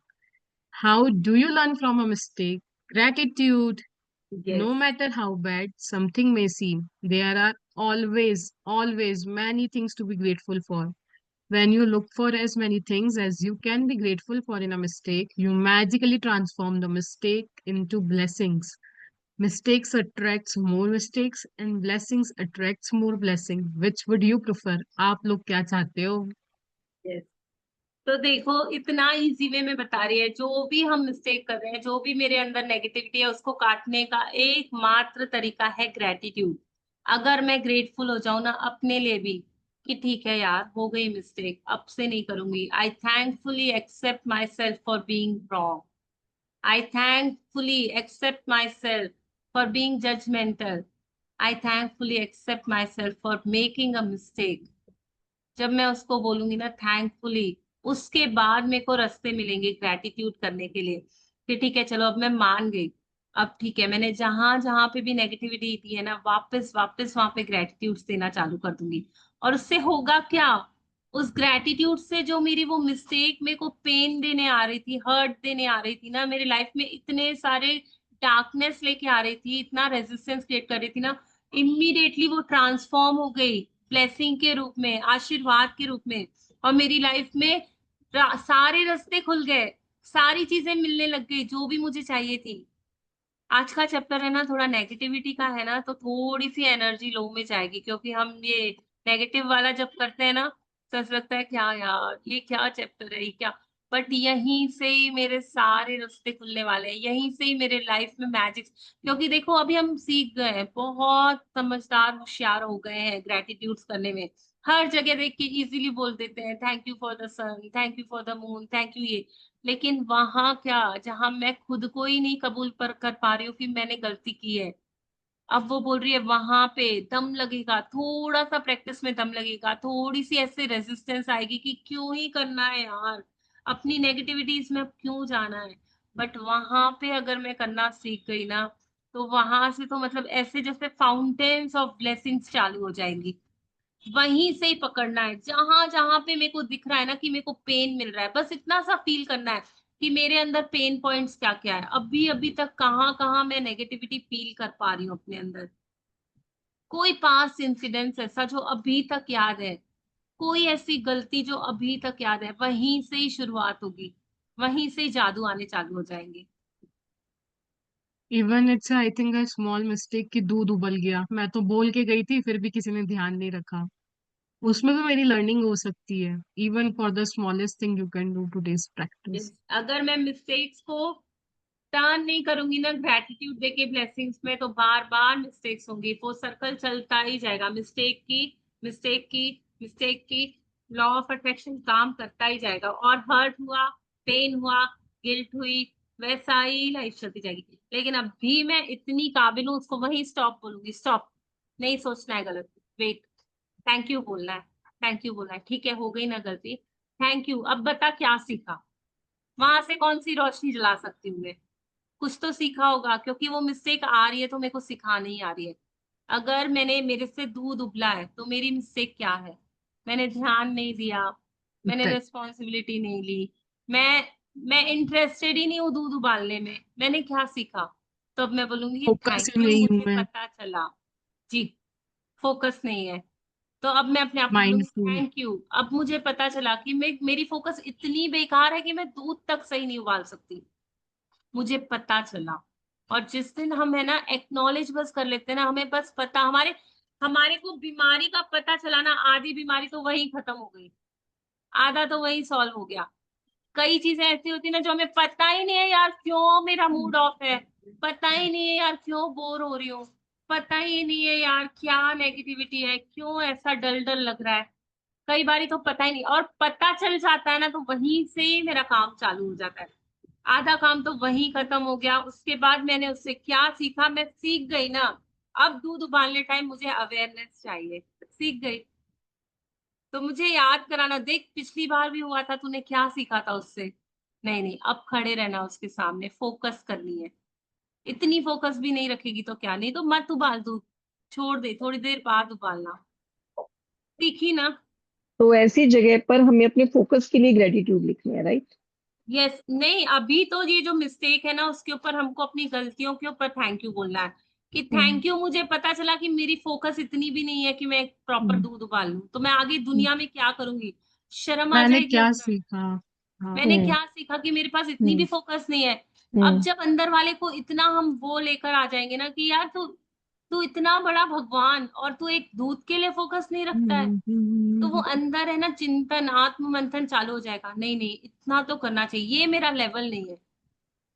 How do you learn from a mistake? Gratitude. Yes. No matter how bad something may seem, there are always many things to be grateful for. When you look for as many things as you can be grateful for in a mistake, you magically transform the mistake into blessings. Mistakes attracts more mistakes and blessings attracts more blessing. Which would you prefer? आप लोग क्या चाहते हो? Yes, तो देखो इतना easy way में बता रही है। जो भी हम मिस्टेक कर रहे हैं, जो भी मेरे अंदर नेगेटिविटी है, उसको काटने का एकमात्र तरीका है ग्रेटिट्यूड। अगर मैं ग्रेटफुल हो जाऊं ना अपने लिए भी, कि ठीक है यार हो गई मिस्टेक, अब से नहीं करूंगी। I thankfully accept myself for being wrong. I thankfully accept myself for being judgmental. I thankfully accept myself for making a mistake. जब मैं उसको बोलूंगी ना थैंकफुली, उसके बाद मेरे को रास्ते मिलेंगे ग्रेटिट्यूड करने के लिए, कि ठीक है चलो अब मैं मान गई। अब ठीक है, मैंने जहां जहां पे भी नेगेटिविटी दी है ना, वापस वापस वहां पे ग्रेटिट्यूड देना चालू कर दूंगी। और उससे होगा क्या? उस ग्रेटिट्यूड से जो मेरी वो मिस्टेक मेरे को पेन देने आ रही थी, हर्ट देने आ रही थी ना, मेरी लाइफ में इतने सारे डार्कनेस लेके आ रही थी, इतना रेजिस्टेंस क्रिएट कर रही थी ना, इमीडिएटली वो ट्रांसफॉर्म हो गई ब्लेसिंग के रूप में, आशीर्वाद के रूप में। और मेरी लाइफ में सारे रास्ते खुल गए, सारी चीजें मिलने लग गई जो भी मुझे चाहिए थी। आज का चैप्टर है ना थोड़ा नेगेटिविटी का है ना, तो थोड़ी सी एनर्जी लो में जाएगी, क्योंकि हम ये नेगेटिव वाला जब करते हैं ना, तो ऐसा लगता है क्या यार ये क्या चैप्टर है, ये क्या। बट यहीं से ही मेरे सारे रास्ते खुलने वाले हैं, यहीं से ही मेरे लाइफ में मैजिक। क्योंकि देखो अभी हम सीख गए हैं, बहुत समझदार होशियार हो गए हैं ग्रेटिट्यूड्स करने में। हर जगह देख के इजीली बोल देते हैं thank you for the sun, thank you for the moon, thank you ये। लेकिन वहां क्या, जहां मैं खुद को ही नहीं कबूल पर कर पा रही हूँ कि मैंने गलती की है, अब वो बोल रही है वहां पे दम लगेगा, थोड़ा सा प्रैक्टिस में दम लगेगा, थोड़ी सी ऐसे रेजिस्टेंस आएगी कि क्यों ही करना है यार, अपनी नेगेटिविटीज में अब क्यों जाना है। बट वहां पे अगर मैं करना सीख गई ना, तो वहां से तो मतलब ऐसे जैसे फाउंटेन्स ऑफ ब्लेसिंग्स चालू हो जाएंगी। वहीं से ही पकड़ना है, जहां जहां पे मेरे को दिख रहा है ना कि मेरे को पेन मिल रहा है, बस इतना सा फील करना है कि मेरे अंदर पेन पॉइंट्स क्या क्या है, अभी अभी तक कहाँ कहाँ मैं नेगेटिविटी फील कर पा रही हूँ अपने अंदर। कोई पास्ट इंसिडेंट्स ऐसा जो अभी तक याद है, कोई ऐसी गलती जो अभी तक याद है, वहीं से ही शुरुआत होगी, वहीं से ही जादू आने चालू हो जाएंगे। Even it's I think a small mistake कि दूध उबल गया, मैं तो बोल के गई थी फिर भी किसी ने ध्यान नहीं रखा। उसमें भी मेरी लर्निंग हो सकती है। Even for the smallest thing you can do today's practice. अगर मैं मिस्टेक्स को टर्न नहीं करूंगी ना ग्रेटिट्यूड देके ब्लेसिंग्स में, तो बार बार मिस्टेक्स होंगी, वो सर्कल चलता ही जाएगा, मिस्टेक की मिस्टेक की मिस्टेक की। लॉ ऑफ अट्रैक्शन काम करता ही जाएगा, और हर्ट हुआ, पेन हुआ, गिल्ट हुई, वैसा ही लाइफ चलती जाएगी। लेकिन अभी मैं इतनी काबिल हूँ, उसको वही स्टॉप बोलूंगी, स्टॉप, नहीं सोचना है गलत, वेट, थैंक यू बोलना है, थैंक यू बोलना है, ठीक है हो गई ना गलती, थैंक यू, अब बता क्या सीखा, वहां से कौन सी रोशनी जला सकती हूँ मैं, कुछ तो सीखा होगा, क्योंकि वो मिस्टेक आ रही है तो मेरे को सिखाने ही आ रही है। अगर मेरे से दूध उबला है तो मेरी मिस्टेक क्या है, मैंने ध्यान नहीं दिया, मैंने करेक्ट। रिस्पॉन्सिबिलिटी नहीं ली, मैं इंटरेस्टेड ही नहीं हूँ दूध उबालने में, मैंने क्या सीखा, तो अब मैं बोलूंगी फोकस थैंक ही यू, नहीं हूँ मुझे मैं। पता चला। जी, फोकस नहीं है, तो अब मैं अपने आप को बोलूंगी माइंडफुल। थैंक यू, अब मुझे पता चला कि मेरी फोकस इतनी बेकार है कि मैं दूध तक सही नहीं उबाल सकती, मुझे पता चला। और जिस दिन हम है ना एक्नॉलेज बस कर लेते हैं ना, हमें बस पता, हमारे हमारे को बीमारी का पता चला ना, आधी बीमारी तो वही खत्म हो गई, आधा तो वही सॉल्व हो गया। कई चीजें ऐसी होती ना जो हमें पता ही नहीं है यार, क्यों मेरा मूड ऑफ है, पता ही नहीं है यार क्यों बोर हो रही हूँ, पता ही नहीं है यार क्या नेगेटिविटी है, क्यों ऐसा डल डल लग रहा है, कई बारी तो पता ही नहीं, और पता चल जाता है ना तो वहीं से ही मेरा काम चालू हो जाता है, आधा काम तो वहीं खत्म हो गया। उसके बाद मैंने उससे क्या सीखा, मैं सीख गई ना, अब दूध उबालने टाइम मुझे अवेयरनेस चाहिए, सीख गई, तो मुझे याद कराना, देख पिछली बार भी हुआ था, तूने क्या सीखा था उससे, नहीं नहीं, अब खड़े रहना उसके सामने, फोकस करनी है, इतनी फोकस भी नहीं रखेगी तो क्या, नहीं तो मत उबाल दूध, छोड़ दे, थोड़ी देर बाद उबालना, सीखी ना। तो ऐसी जगह पर हमें अपने फोकस के लिए ग्रेटिट्यूड लिखना है, राइट? यस, नहीं अभी तो ये जो मिस्टेक है ना उसके ऊपर हमको अपनी गलतियों के ऊपर थैंक यू बोलना है, कि हम्म। थैंक यू, मुझे पता चला कि मेरी फोकस इतनी भी नहीं है कि मैं प्रॉपर हम्म। दूध उबाल लूं, तो मैं आगे हम्म। दुनिया में क्या करूंगी, शर्म आ मैंने जाएगी क्या अंदर। सीखा। हाँ। मैंने क्या सीखा कि मेरे पास इतनी भी हम्म। फोकस नहीं है। अब हम्म। जब अंदर वाले को इतना हम वो लेकर आ जाएंगे ना कि यार तू तू इतना बड़ा भगवान और तू एक दूध के लिए फोकस नहीं रखता है, तो वो अंदर है ना चिंतन आत्म मंथन चालू हो जाएगा, नहीं नहीं इतना तो करना चाहिए, ये मेरा लेवल नहीं है,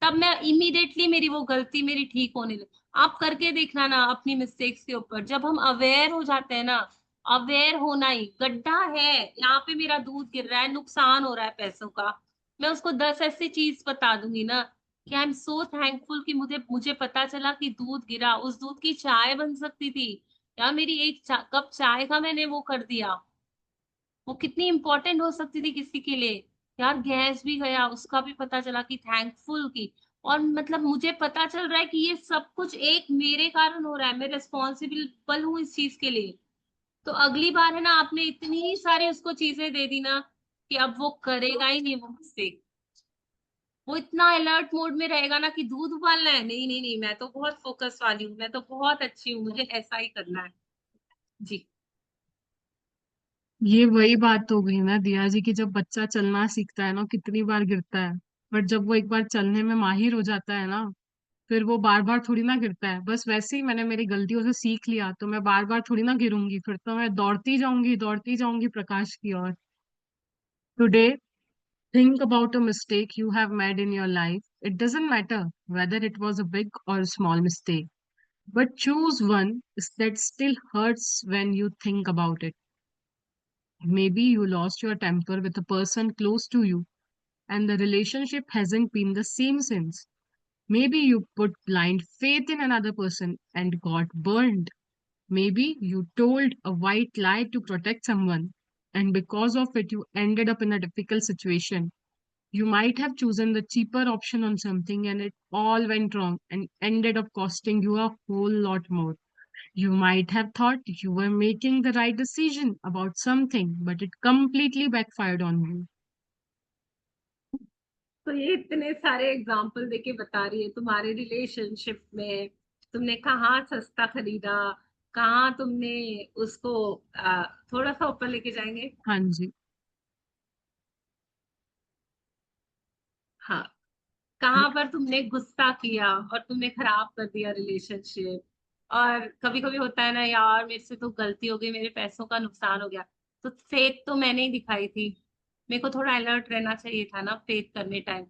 तब मैं इमीडिएटली मेरी वो गलती मेरी ठीक होने लगी। आप करके देखना ना अपनी मिस्टेक्स के ऊपर, जब हम अवेयर हो जाते हैं ना, अवेयर होना ही गड्ढा है, यहाँ पे मेरा दूध गिर रहा है, नुकसान हो रहा है पैसों का, मैं उसको 10 ऐसी चीज बता दूंगी ना कि आई एम सो थैंकफुल कि मुझे मुझे पता चला कि दूध गिरा, उस दूध की चाय बन सकती थी, या मेरी एक कप चाय का मैंने वो कर दिया, वो कितनी इंपॉर्टेंट हो सकती थी किसी के लिए, यार गैस भी गया उसका भी पता चला कि थैंकफुल की, और मतलब मुझे पता चल रहा है कि ये सब कुछ एक मेरे कारण हो रहा है, मैं रिस्पॉन्सिबल हूँ इस चीज के लिए, तो अगली बार है ना आपने इतनी सारी उसको चीजें दे दी ना कि अब वो करेगा ही नहीं वो मिस्टेक, वो इतना अलर्ट मोड में रहेगा ना कि दूध उबालना है, नहीं नहीं नहीं, मैं तो बहुत फोकस वाली हूँ, मैं तो बहुत अच्छी हूँ, मुझे ऐसा ही करना है। जी। ये वही बात हो गई ना दिया जी की, जब बच्चा चलना सीखता है ना कितनी बार गिरता है, बट जब वो एक बार चलने में माहिर हो जाता है ना, फिर वो बार बार थोड़ी ना गिरता है। बस वैसे ही मैंने मेरी गलतियों से सीख लिया तो मैं बार बार थोड़ी ना गिरूंगी, फिर तो मैं दौड़ती जाऊंगी प्रकाश की ओर। Today think about a mistake you have made in your life. It doesn't matter whether it was a big or a small mistake, but choose one that still hurts when you think about it. Maybe you lost your temper with a person close to you, and the relationship hasn't been the same since. Maybe you put blind faith in another person and got burned. Maybe you told a white lie to protect someone, and because of it, you ended up in a difficult situation. You might have chosen the cheaper option on something and it all went wrong and ended up costing you a whole lot more. You might have thought you were making the right decision about something, but it completely backfired on you. तो ये इतने सारे example देके बता रही है तुम्हारे relationship में, तुमने कहाँ सस्ता खरीदा, कहाँ तुमने उसको थोड़ा सा ऊपर लेके जाएंगे, हाँ जी। हाँ, कहाँ पर तुमने गुस्सा किया और तुमने खराब कर दिया रिलेशनशिप, और कभी कभी होता है ना यार मेरे से तो गलती हो गई, मेरे पैसों का नुकसान हो गया, तो फेथ तो मैंने ही दिखाई थी, मेरे को थोड़ा अलर्ट रहना चाहिए था ना फेथ करने टाइम,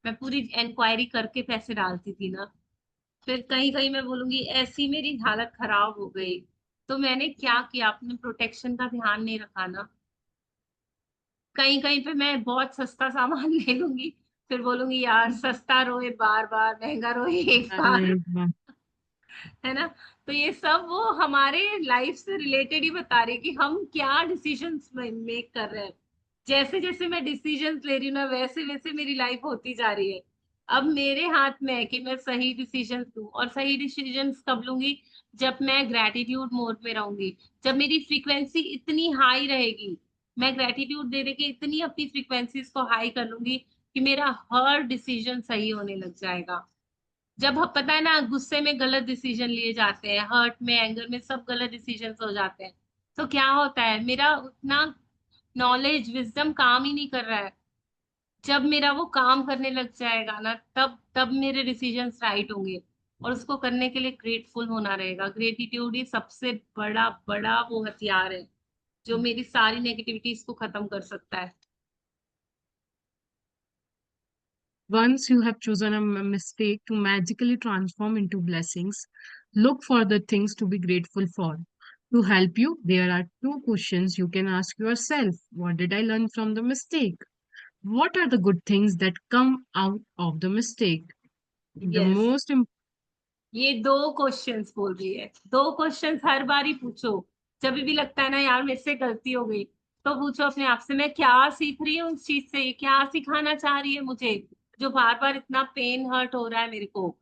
मैं पूरी इंक्वायरी करके पैसे डालती थी ना। फिर कहीं कहीं मैं बोलूंगी ऐसी मेरी हालत खराब हो गई, तो मैंने क्या किया, अपने प्रोटेक्शन का ध्यान नहीं रखा ना। कहीं कहीं पे मैं बहुत सस्ता सामान ले लूंगी, फिर बोलूंगी यार सस्ता रोए बार बार, महंगा रोए एक बार। अरे वाह। है ना। तो ये सब वो हमारे लाइफ से रिलेटेड ही बता रही है कि हम क्या डिसीजंस मेक कर रहे हैं। जैसे जैसे मैं डिसीजंस ले रही हूँ ना, वैसे वैसे मेरी लाइफ होती जा रही है। अब मेरे हाथ में है कि मैं सही डिसीजंस लूं, और सही डिसीजंस कब लूंगी, जब मैं ग्रेटिट्यूड मोड में रहूंगी, जब मेरी फ्रीक्वेंसी इतनी हाई रहेगी। मैं ग्रेटिट्यूड दे दे के इतनी अपनी फ्रीक्वेंसीज को हाई कर लूंगी कि मेरा हर डिसीजन सही होने लग जाएगा। जब पता है ना, गुस्से में गलत डिसीजन लिए जाते हैं, हर्ट में, एंगर में, सब गलत डिसीजन हो जाते हैं। तो क्या होता है, मेरा उतना नॉलेज विजडम काम ही नहीं कर रहा है। जब मेरा वो काम करने लग जाएगा ना, तब तब मेरे डिसीजंस राइट होंगे। और उसको करने के लिए ग्रेटफुल होना रहेगा। ग्रेटिट्यूड ही सबसे बड़ा बड़ा वो हथियार है जो मेरी सारी नेगेटिविटीज को खत्म कर सकता है। Once you have chosen a mistake to magically transform into blessings, look for the things to be grateful for. To help you, there are two questions you can ask yourself. What did I learn from the mistake? What are the good things that come out of the mistake? The yes, most im- ये दो questions बोल रही है, दो questions हर बार ही पूछो। जब भी लगता है ना यार मेरे से गलती हो गई, तो पूछो अपने आप से, मैं क्या सीख रही हूँ उस चीज से, ये क्या सिखाना चाह रही है मुझे, जो बार बार इतना पेन हर्ट हो रहा है मेरे को।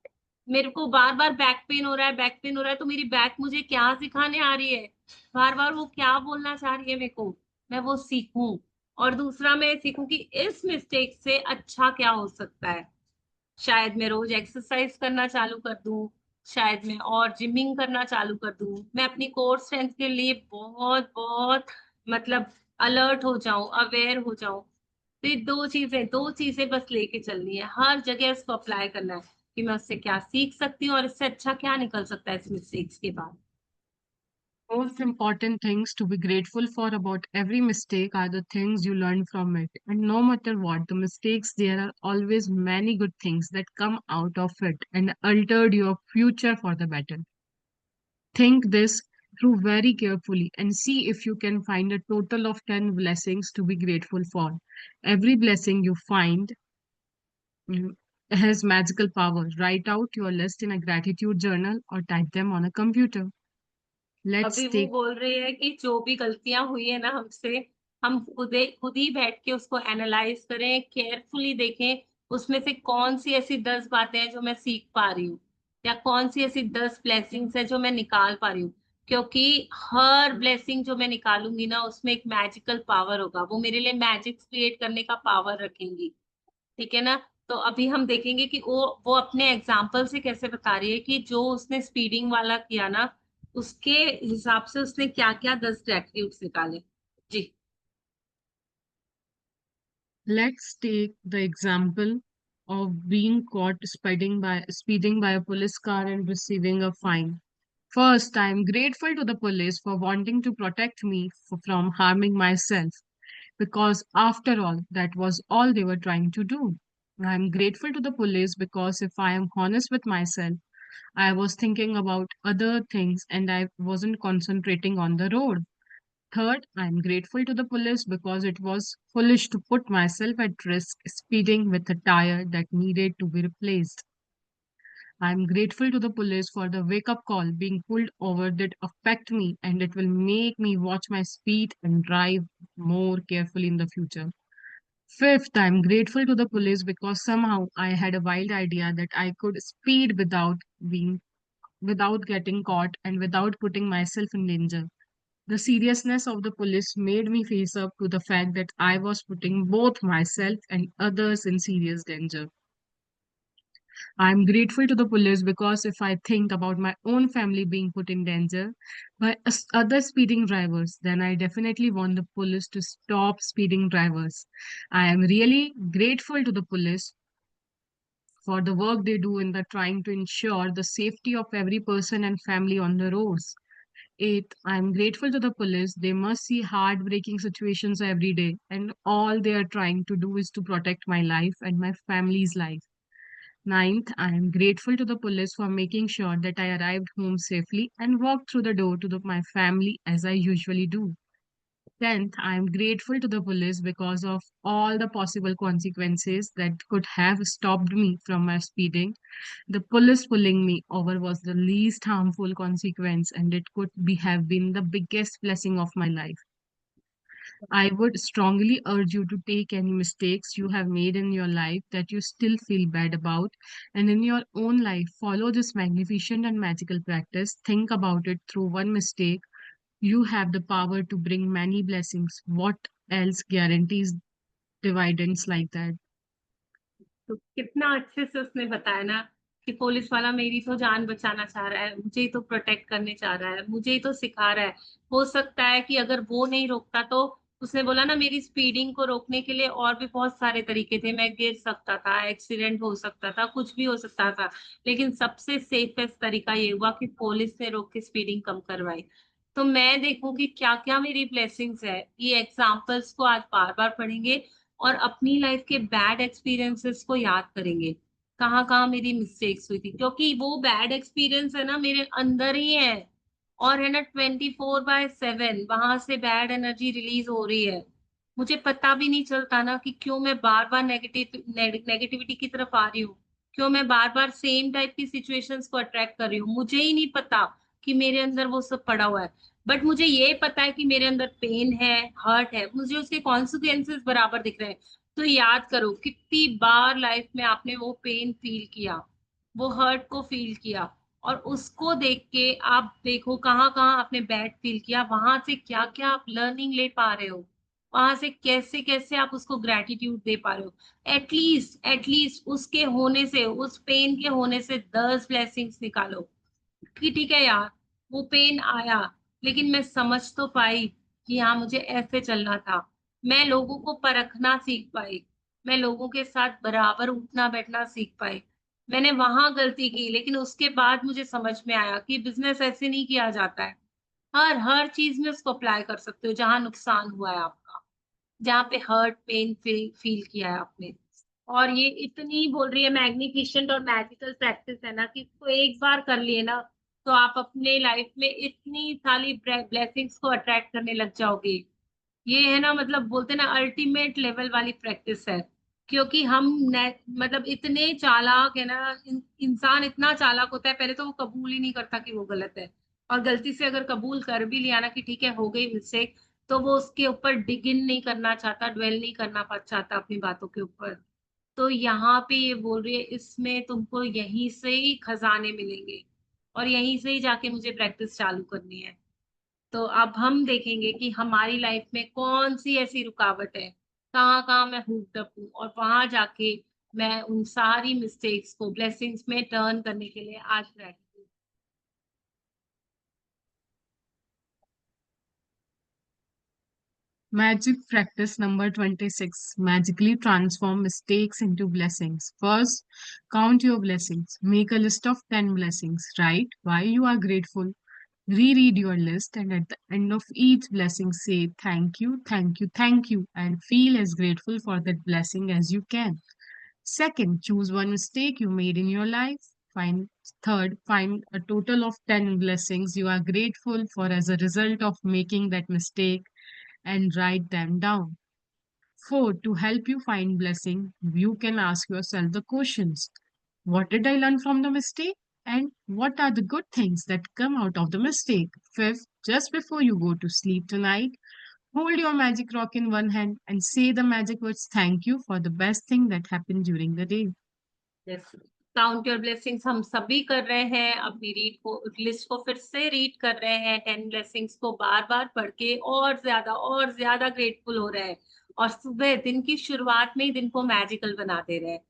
मेरे को बार बार बैक पेन हो रहा है, बैक पेन हो रहा है, तो मेरी बैक मुझे क्या सिखाने आ रही है, बार बार वो क्या बोलना चाह रही है मेरे को, मैं वो सीखूं। और दूसरा मैं सीखूं कि इस मिस्टेक से अच्छा क्या हो सकता है। शायद मैं रोज एक्सरसाइज करना चालू कर दूं, शायद मैं और जिमिंग करना चालू कर दूं, मैं अपनी कोर स्ट्रेंथ के लिए बहुत बहुत मतलब अलर्ट हो जाऊं, अवेयर हो जाऊं। तो ये दो चीजें बस लेके चलनी है, हर जगह इसको अप्लाई करना है कि मैं उससे क्या सीख सकती हूँ और इससे अच्छा क्या निकल सकता है इस मिस्टेक्स के बाद। most important things to be grateful for about every mistake are the things you learn from it. And no matter what the mistakes, there are always many good things that come out of it and altered your future for the better. Think this through very carefully and see if you can find a total of 10 blessings to be grateful for. Every blessing you find mm, has magical power. Write out your list in a gratitude journal or type them on a computer. Let's अभी वो take बोल रहे हैं कि जो भी गलतियां हुई है ना हमसे, हम खुद ही बैठ के उसको एनालाइज करें, केयरफुली देखें उसमें से कौन सी ऐसी 10 बातें हैं जो मैं सीख पा रही हूँ, या कौन सी ऐसी 10 ब्लेसिंग्स है जो मैं निकाल पा रही हूँ। क्योंकि हर ब्लेसिंग जो मैं निकालूंगी ना, उसमें एक मैजिकल पावर होगा, वो मेरे लिए मैजिक क्रिएट करने का पावर रखेंगी। ठीक है ना। तो अभी हम देखेंगे कि वो अपने एग्जाम्पल से कैसे बता रही है कि जो उसने स्पीडिंग वाला किया ना, उसके हिसाब से उसने क्या क्या 10 ग्रेटिट्यूड्स निकाले। जी। Let's take the example of being caught speeding by a police car and receiving a fine. First, I am grateful to the police for wanting to protect me from harming myself because after all, that was all they were trying to do. I am grateful to the police because if I am honest with myself, I was thinking about other things and I wasn't concentrating on the road. Third, I'm grateful to the police because it was foolish to put myself at risk speeding with a tire that needed to be replaced. I'm grateful to the police for the wake up call being pulled over that affect me and it will make me watch my speed and drive more carefully in the future. Fifth, I'm grateful to the police because somehow I had a wild idea that I could speed without getting caught and without putting myself in danger. The seriousness of the police made me face up to the fact that I was putting both myself and others in serious danger. I'm grateful to the police because if I think about my own family being put in danger by other speeding drivers, then I definitely want the police to stop speeding drivers. I am really grateful to the police for the work they do in the trying to ensure the safety of every person and family on the roads. 8th, I'm grateful to the police. They must see heartbreaking situations every day, and all they are trying to do is to protect my life and my family's life. 9th, I am grateful to the police for making sure that I arrived home safely and walked through the door to my family as I usually do. 10th, I am grateful to the police because of all the possible consequences that could have stopped me from my speeding. The police pulling me over was the least harmful consequence, and it could have been the biggest blessing of my life. I would strongly urge you to take any mistakes you have made in your life that you still feel bad about, and in your own life, follow this magnificent and magical practice. Think about it through one mistake. You have the power to bring many blessings. What else guarantees dividends like that? तो कितना अच्छे से उसने बताया ना कि police वाला मेरी तो जान बचाना चाह रहा है, मुझे ही तो प्रोटेक्ट करने चाह रहा है, मुझे ही तो सिखा रहा है। हो सकता है कि अगर वो नहीं रोकता तो उसने बोला ना मेरी स्पीडिंग को रोकने के लिए और भी बहुत सारे तरीके थे, मैं गिर सकता था, एक्सीडेंट हो सकता था, कुछ भी हो सकता था। लेकिन सबसे सेफेस्ट तरीका ये हुआ कि पुलिस ने रोक के स्पीडिंग कम करवाई। तो मैं देखूँ कि क्या-क्या मेरी ब्लेसिंग्स है, ये एग्ज़ाम्पल्स को आज बार-बार पढ़ेंगे और अपनी लाइफ के बैड एक्सपीरियंसेस को याद करेंगे। कहाँ-कहाँ मेरी मिस्टेक्स हुई थी क्योंकि वो बैड एक्सपीरियंस है ना मेरे अंदर ही है और है ना 24/7 वहाँ से बैड एनर्जी रिलीज़ हो रही है। मुझे पता भी नहीं चलता ना कि क्यों मैं बार-बार नेगेटिविटी की तरफ आ रही हूँ। क्यों मैं बार-बार सेम टाइप की सिचुएशंस को अट्रैक्ट कर रही हूँ। मुझे ही नहीं पता कि मेरे अंदर वो सब पड़ा हुआ है। बट मुझे ये पता है कि मेरे अंदर पेन है, हर्ट है, मुझे उसके कॉन्सिक्वेंसेस बराबर दिख रहे हैं। तो याद करो कितनी बार लाइफ में आपने वो पेन फ़ील किया, वो हर्ट को फ़ील किया और उसको देख के आप देखो कहाँ-कहाँ आपने बैड फ़ील किया, वहाँ से क्या-क्या आप लर्निंग ले पा रहे हो, वहाँ से कैसे-कैसे आप उसको ग्रैटिट्यूड दे पा रहे हो। एट लीस्ट उसके होने से, उस पेन के होने से 10 ब्लेसिंग्स निकालो। कि ठीक है यार, वो पेन आया, लेकिन मैं समझ तो पाई कि हाँ, मुझे ऐसे चलना था। मैं लोगों को परखना सीख पाई, मैं लोगों के साथ बराबर उठना-बैठना सीख पाई। मैंने वहाँ गलती की, लेकिन उसके बाद मुझे समझ में आया कि बिज़नेस ऐसे नहीं किया जाता है। हर चीज़ में उसको अप्लाई कर सकते हो, जहाँ नुकसान हुआ है आपका, जहाँ पे हर्ट, पेन फ़ील किया है आपने। और ये इतनी बोल रही है मैग्निफिसेंट और मैजिकल प्रैक्टिस है ना कि इसको एक बार कर लिए ना, तो आप अपने लाइफ में इतनी सारी ब्लेसिंग्स को अट्रैक्ट करने लग जाओगे। ये है ना मतलब बोलते हैं ना अल्टीमेट लेवल वाली प्रैक्टिस है। क्योंकि हम ने मतलब इतने चालाक है ना इंसान इतना चालाक होता है पहले तो वो कबूल ही नहीं करता कि वो गलत है। और गलती से अगर कबूल कर भी लिया ना कि ठीक है हो गई मिस्टेक, तो वो उसके ऊपर डिग इन नहीं करना चाहता, ड्वेल नहीं करना चाहता अपनी बातों के ऊपर। तो यहाँ पे ये बोल रही है इसमें तुमको यहीं से ही खजाने मिलेंगे और यहीं से ही जाके मुझे प्रैक्टिस चालू करनी है। तो अब हम देखेंगे कि हमारी लाइफ में कौन-सी ऐसी रुकावट है, कहाँ-कहाँ मैं हुक्ड अप हूँ और वहाँ जाके मैं उन सारी मिस्टेक्स को ब्लेसिंग्स में टर्न करने के लिए आज रेडी हूँ। Magic practice number 26. Magically transform mistakes into blessings. First, count your blessings. Make a list of 10 blessings. Write why you are grateful. Reread your list, and at the end of each blessing, say thank you, thank you, thank you, and feel as grateful for that blessing as you can. Second, choose one mistake you made in your life. Find a total of 10 blessings you are grateful for as a result of making that mistake and write them down. Four, to help you find blessing, you can ask yourself the questions. What did I learn from the mistake? And what are the good things that come out of the mistake? Fifth, just before you go to sleep tonight, hold your magic rock in one hand and say the magic words thank you for the best thing that happened during the day. Yes, count your blessings हम सभी कर रहे हैं, अपनी list को फिर से read कर रहे हैं, 10 ब्लेसिंग्स को बार-बार पढ़ के और ज़्यादा ग्रेटफुल हो रहे हैं और सुबह दिन की शुरुआत में ही दिन को मैजिकल बना दे रहे हैं।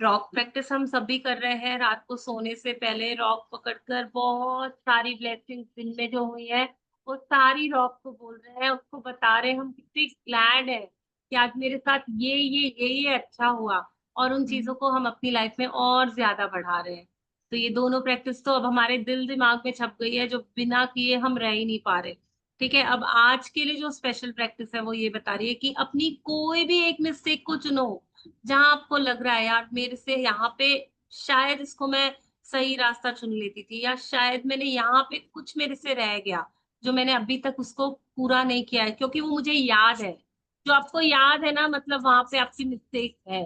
रॉक प्रैक्टिस हम सभी कर रहे हैं, रात को सोने से पहले रॉक पकड़कर बहुत सारी ब्लेसिंग्स दिन में जो हुई है, वो सारी रॉक को बोल रहे हैं, उसको बता रहे हैं हम कितनी ग्लैड है कि आज मेरे साथ ये अच्छा हुआ और उन चीज़ों को हम अपनी लाइफ में और ज़्यादा बढ़ा रहे हैं। तो ये दोनों प्रैक्टिस तो अब हमारे दिल दिमाग में छप गई है, जो बिना किए हम रह ही नहीं पा रहे। ठीक है, अब आज के लिए जो स्पेशल प्रैक्टिस है वो ये बता रही है कि अपनी कोई भी एक मिस्टेक को चुनो, जहां आपको लग रहा है यार मेरे से यहाँ पे शायद इसको मैं सही रास्ता चुन लेती थी, या शायद मैंने यहाँ पे कुछ मेरे से रह गया जो मैंने अभी तक उसको पूरा नहीं किया है, क्योंकि वो मुझे याद है। जो आपको याद है ना, मतलब वहां पे आपकी मिस्टेक है।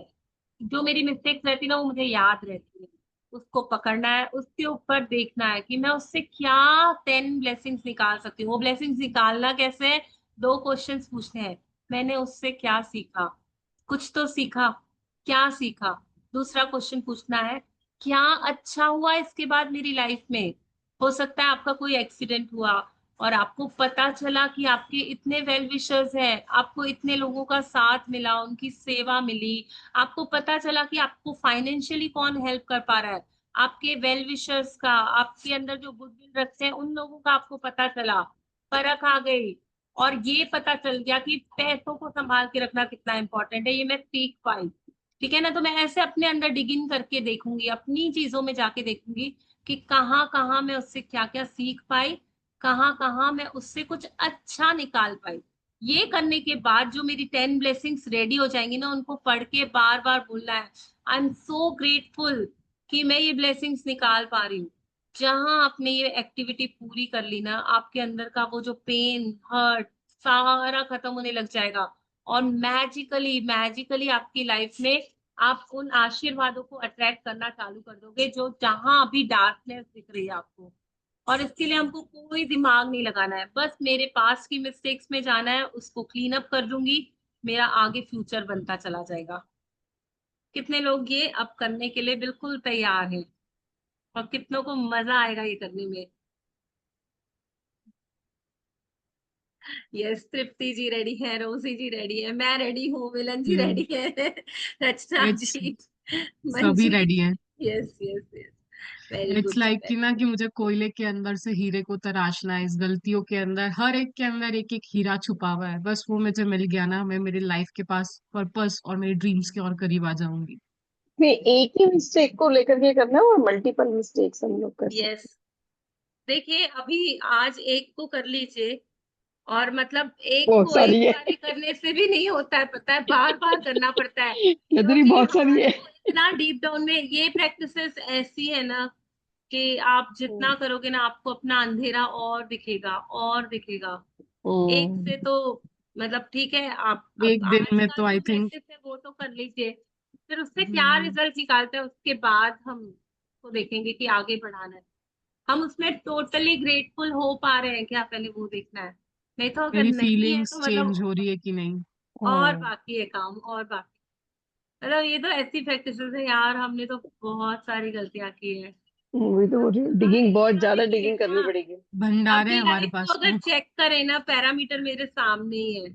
जो मेरी मिस्टेक्स रहती है ना, वो मुझे याद रहती है। उसको पकड़ना है, उसके ऊपर देखना है कि मैं उससे क्या 10 ब्लेसिंग्स निकाल सकती हूँ। वो ब्लेसिंग्स निकालना कैसे है? 2 क्वेश्चंस पूछने हैं। मैंने उससे क्या सीखा? कुछ तो सीखा। क्या सीखा? दूसरा क्वेश्चन पूछना है, क्या अच्छा हुआ इसके बाद मेरी लाइफ में? हो सकता है आपका कोई एक्सीडेंट हुआ और आपको पता चला कि आपके इतने वेल विशर्स हैं, आपको इतने लोगों का साथ मिला, उनकी सेवा मिली, आपको पता चला कि आपको फाइनेंशियली कौन हेल्प कर पा रहा है, आपके वेल विशर्स का, आपके अंदर जो गुडविल रखते हैं उन लोगों का आपको पता चला, फर्क आ गई, और ये पता चल गया कि पैसों को संभाल के रखना कितना इंपॉर्टेंट है, ये मैं सीख पाई। ठीक है ना? तो मैं ऐसे अपने अंदर डिगिंग करके देखूंगी, अपनी चीजों में जाके देखूंगी कि कहाँ कहाँ मैं उससे क्या क्या सीख पाई, कहाँ कहाँ मैं उससे कुछ अच्छा निकाल पाई। ये करने के बाद जो मेरी 10 ब्लेसिंग्स रेडी हो जाएंगी ना, उनको पढ़ के बार बार बोलना है, आई एम सो ग्रेटफुल कि मैं ये ब्लेसिंग्स निकाल पा रही हूँ। जहां आपने ये एक्टिविटी पूरी कर ली ना, आपके अंदर का वो जो पेन हर्ट सारा खत्म होने लग जाएगा, और मैजिकली मैजिकली आपकी लाइफ में आप उन आशीर्वादों को अट्रैक्ट करना चालू कर दोगे, जो जहां अभी डार्कनेस दिख रही है आपको। और इसके लिए हमको कोई दिमाग नहीं लगाना है, बस मेरे पास की मिस्टेक्स में जाना है, उसको क्लीन अप कर दूंगी, मेरा आगे फ्यूचर बनता चला जाएगा। कितने लोग ये अब करने के लिए बिल्कुल तैयार हैं, और कितनों को मजा आएगा ये करने में? यस, तृप्ति जी रेडी है, रोजी जी रेडी है, मैं रेडी हूँ, मिलन जी हम्म रेडी है, रचना इट्स जी, सभी मंजी। रेडी है। Yes yes yes, very it's good like कि वेरी। ना कि मुझे कोयले के अंदर से हीरे को तराशना है। इस गलतियों के अंदर हर एक के अंदर एक एक हीरा छुपा हुआ है। बस वो मुझे मिल गया ना, मैं मेरी लाइफ के पास पर्पस और मेरे ड्रीम्स के और करीब आ जाऊंगी। में एक ही मिस्टेक को लेकर के करना है और मल्टीपल मिस्टेक्स हम लोग कर सकते यस, देखिए अभी आज एक को कर लीजिए, और मतलब हैं। एक बहुत को एक सारी है। बार ही करने से भी नहीं होता है, पता है, बार बार करना पड़ता है, नजरी क्योंकि बहुत सारी हमारे है। को इतना डीप डाउन में ये प्रैक्टिसेस ऐसी है ना कि आप जितना करोगे ना, आपको अपना अंधेरा और दिखेगा और दिखेगा। एक से हम्म, तो मतलब ठीक है, आप अब एक दिन आज में का तो आई जो थिंक। प्रैक्टिस है वो तो कर लीजिए, फिर उससे क्या रिजल्ट निकालते हैं उसके बाद हम तो देखेंगे कि आगे बढ़ाना है, हम उसमें टोटली ग्रेटफुल हो पा रहे हैं क्या, पहले वो देखना है। नहीं तो अगर मेरी नहीं है फीलिंग्स तो चेंज मतलब हो रही है कि नहीं। और हाँ, बाकी है काम, और बाकी। मतलब ये तो ऐसी प्रैक्टिसेस है यार, हमने तो बहुत सारी गलतियां की है। वही तो बोल रही हूँ, हाँ, डिगिंग बहुत इतना भी ज्यादा नहीं डिगिंग करनी देखा। पड़ेगी। भंडारे अपनी हैं हमारे लाइफ को पास अगर तो। चेक करें ना, पैरामीटर मेरे सामने ही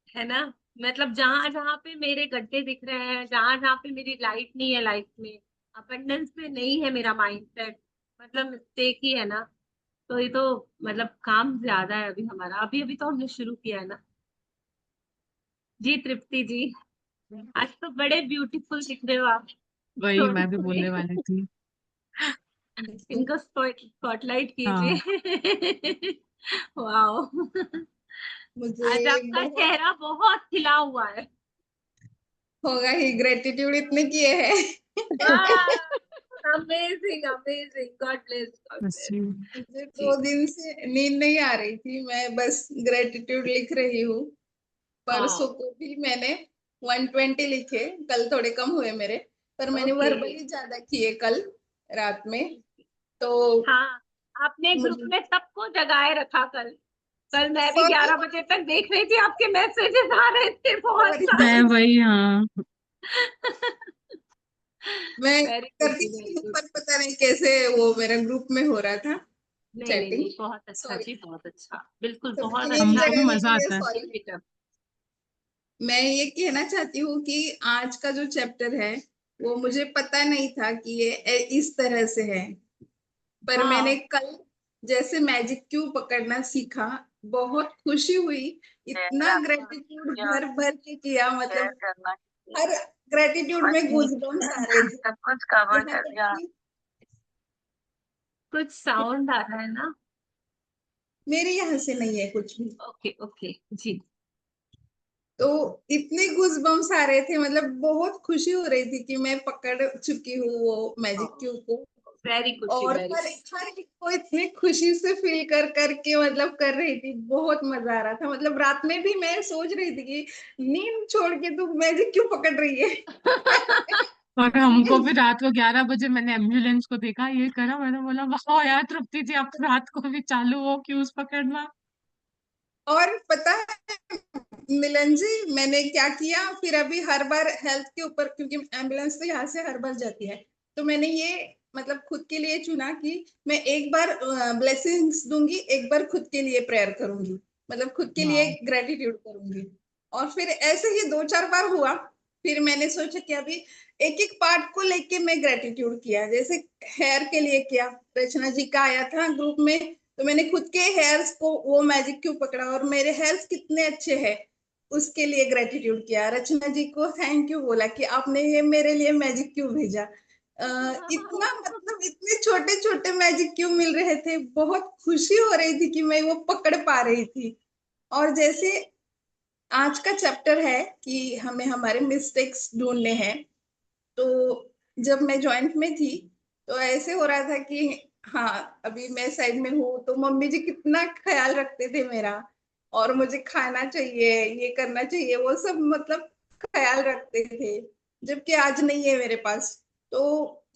है ना? मतलब जहां जहां पे मेरे गड्ढे दिख रहे हैं, जहां जहां पे मेरी लाइट नहीं है, लाइफ में अबंडेंस में नहीं है मेरा माइंडसेट, मतलब मिस्टेक ही है ना। तो ये तो मतलब काम ज्यादा है अभी हमारा, अभी अभी तो हमने शुरू किया है ना। जी तृप्ति जी, आज तो बड़े ब्यूटीफुल दिख रहे हो आप। वही मैं भी बोलने सोनी, वाली थी। इनको स्पॉटलाइट हाँ। कीजिए। वाओ, मुझे आज आपका बहुत चेहरा बहुत खिला हुआ है। होगा ही, ग्रेटिट्यूड इतने किए हैं। Amazing amazing, God bless God बस ब्लेस। जी। मुझे जी 2 दिन से नींद नहीं आ रही थी, मैं बस ग्रेटिट्यूड लिख रही हूँ। परसों हाँ, को भी मैंने 120 लिखे, कल थोड़े कम हुए मेरे, पर मैंने ओके। वर्बली ज्यादा किए कल रात में। तो हाँ, आपने ग्रुप मुझे में सबको जगाए रखा कल। कल मैं भी सॉरी 11 बजे तक देख रही थी, आपके मैसेजेस आ रहे थे बहुत सॉरी मैं सारे। वही, हाँ। मैं वेरी गुड करती वेरी थी गुड। पर पता नहीं कैसे वो मेरा ग्रुप में हो रहा था नहीं नहीं चैटिंग। नहीं, बहुत अच्छा सॉरी, जी, बहुत अच्छा, बिल्कुल तो बहुत मीनिंग अच्छा। हमको भी जगाने मजा के लिए आता है। सॉरी। Keep it up। मैं ये कहना चाहती हूँ कि आज का जो चैप्टर है वो मुझे पता नहीं था कि ये इस तरह से है, पर मैंने हाँ, कल जैसे मैजिक क्यूब पकड़ना सीखा, बहुत खुशी हुई। इतना ग्रेटिट्यूड भर भर के किया, मतलब हर ग्रेटिट्यूड में गूज़बम्प्स आ रहे थे। सब कुछ कवर यहाँ कर तक दिया। कि कुछ साउंड आ रहा है ना? मेरे यहाँ से नहीं है कुछ भी। ओके ओके जी। तो इतने गूज़बम्प्स आ रहे थे, मतलब बहुत खुशी हो रही थी कि मैं पकड़ चुकी हूँ वो मैजिक क्यूब को। वेरी खुशी, और वेरी हर एक को इतनी खुशी से फील कर करके मतलब कर रही थी, बहुत मजा आ रहा था। मतलब रात में भी मैं सोच रही थी कि नींद छोड़ के तू मैजिक क्यों पकड़ रही है। और हमको भी रात को 11 बजे मैंने एम्बुलेंस को देखा, ये करा, मैंने बोला वाह यार तृप्ति जी, आप रात को भी चालू हो क्यूज पकड़ना। और पता है मिलन जी, मैंने क्या किया फिर अभी हर बार हेल्थ के ऊपर, क्योंकि एम्बुलेंस तो यहाँ से हर बार जाती है, तो मैंने ये मतलब खुद के लिए चुना कि मैं एक बार ब्लेसिंग्स दूंगी, एक बार खुद के लिए प्रेयर करूंगी, मतलब खुद के लिए वाह, ग्रेटिट्यूड करूंगी। और फिर ऐसे ही 2-4 बार हुआ। फिर मैंने सोचा कि अभी एक एक पार्ट को लेके मैं ग्रेटिट्यूड किया। जैसे हेयर के लिए किया, रचना जी का आया था ग्रुप में, तो मैंने खुद के हेयर्स को वो मैजिक क्यों पकड़ा और मेरे हेयर्स कितने अच्छे हैं उसके लिए ग्रेटिट्यूड किया। रचना जी को थैंक यू बोला कि आपने ये मेरे लिए मैजिक क्यों भेजा। इतना मतलब इतने छोटे छोटे मैजिक क्यों मिल रहे थे, बहुत खुशी हो रही थी कि मैं वो पकड़ पा रही थी। और जैसे आज का चैप्टर है कि हमें हमारे मिस्टेक्स ढूंढने हैं, तो जब मैं जॉइंट में थी तो ऐसे हो रहा था कि हाँ अभी मैं साइड में हूँ तो मम्मी जी कितना ख्याल रखते थे मेरा, और मुझे खाना चाहिए, ये करना चाहिए, वो सब मतलब ख्याल रखते थे, जबकि आज नहीं है मेरे पास। तो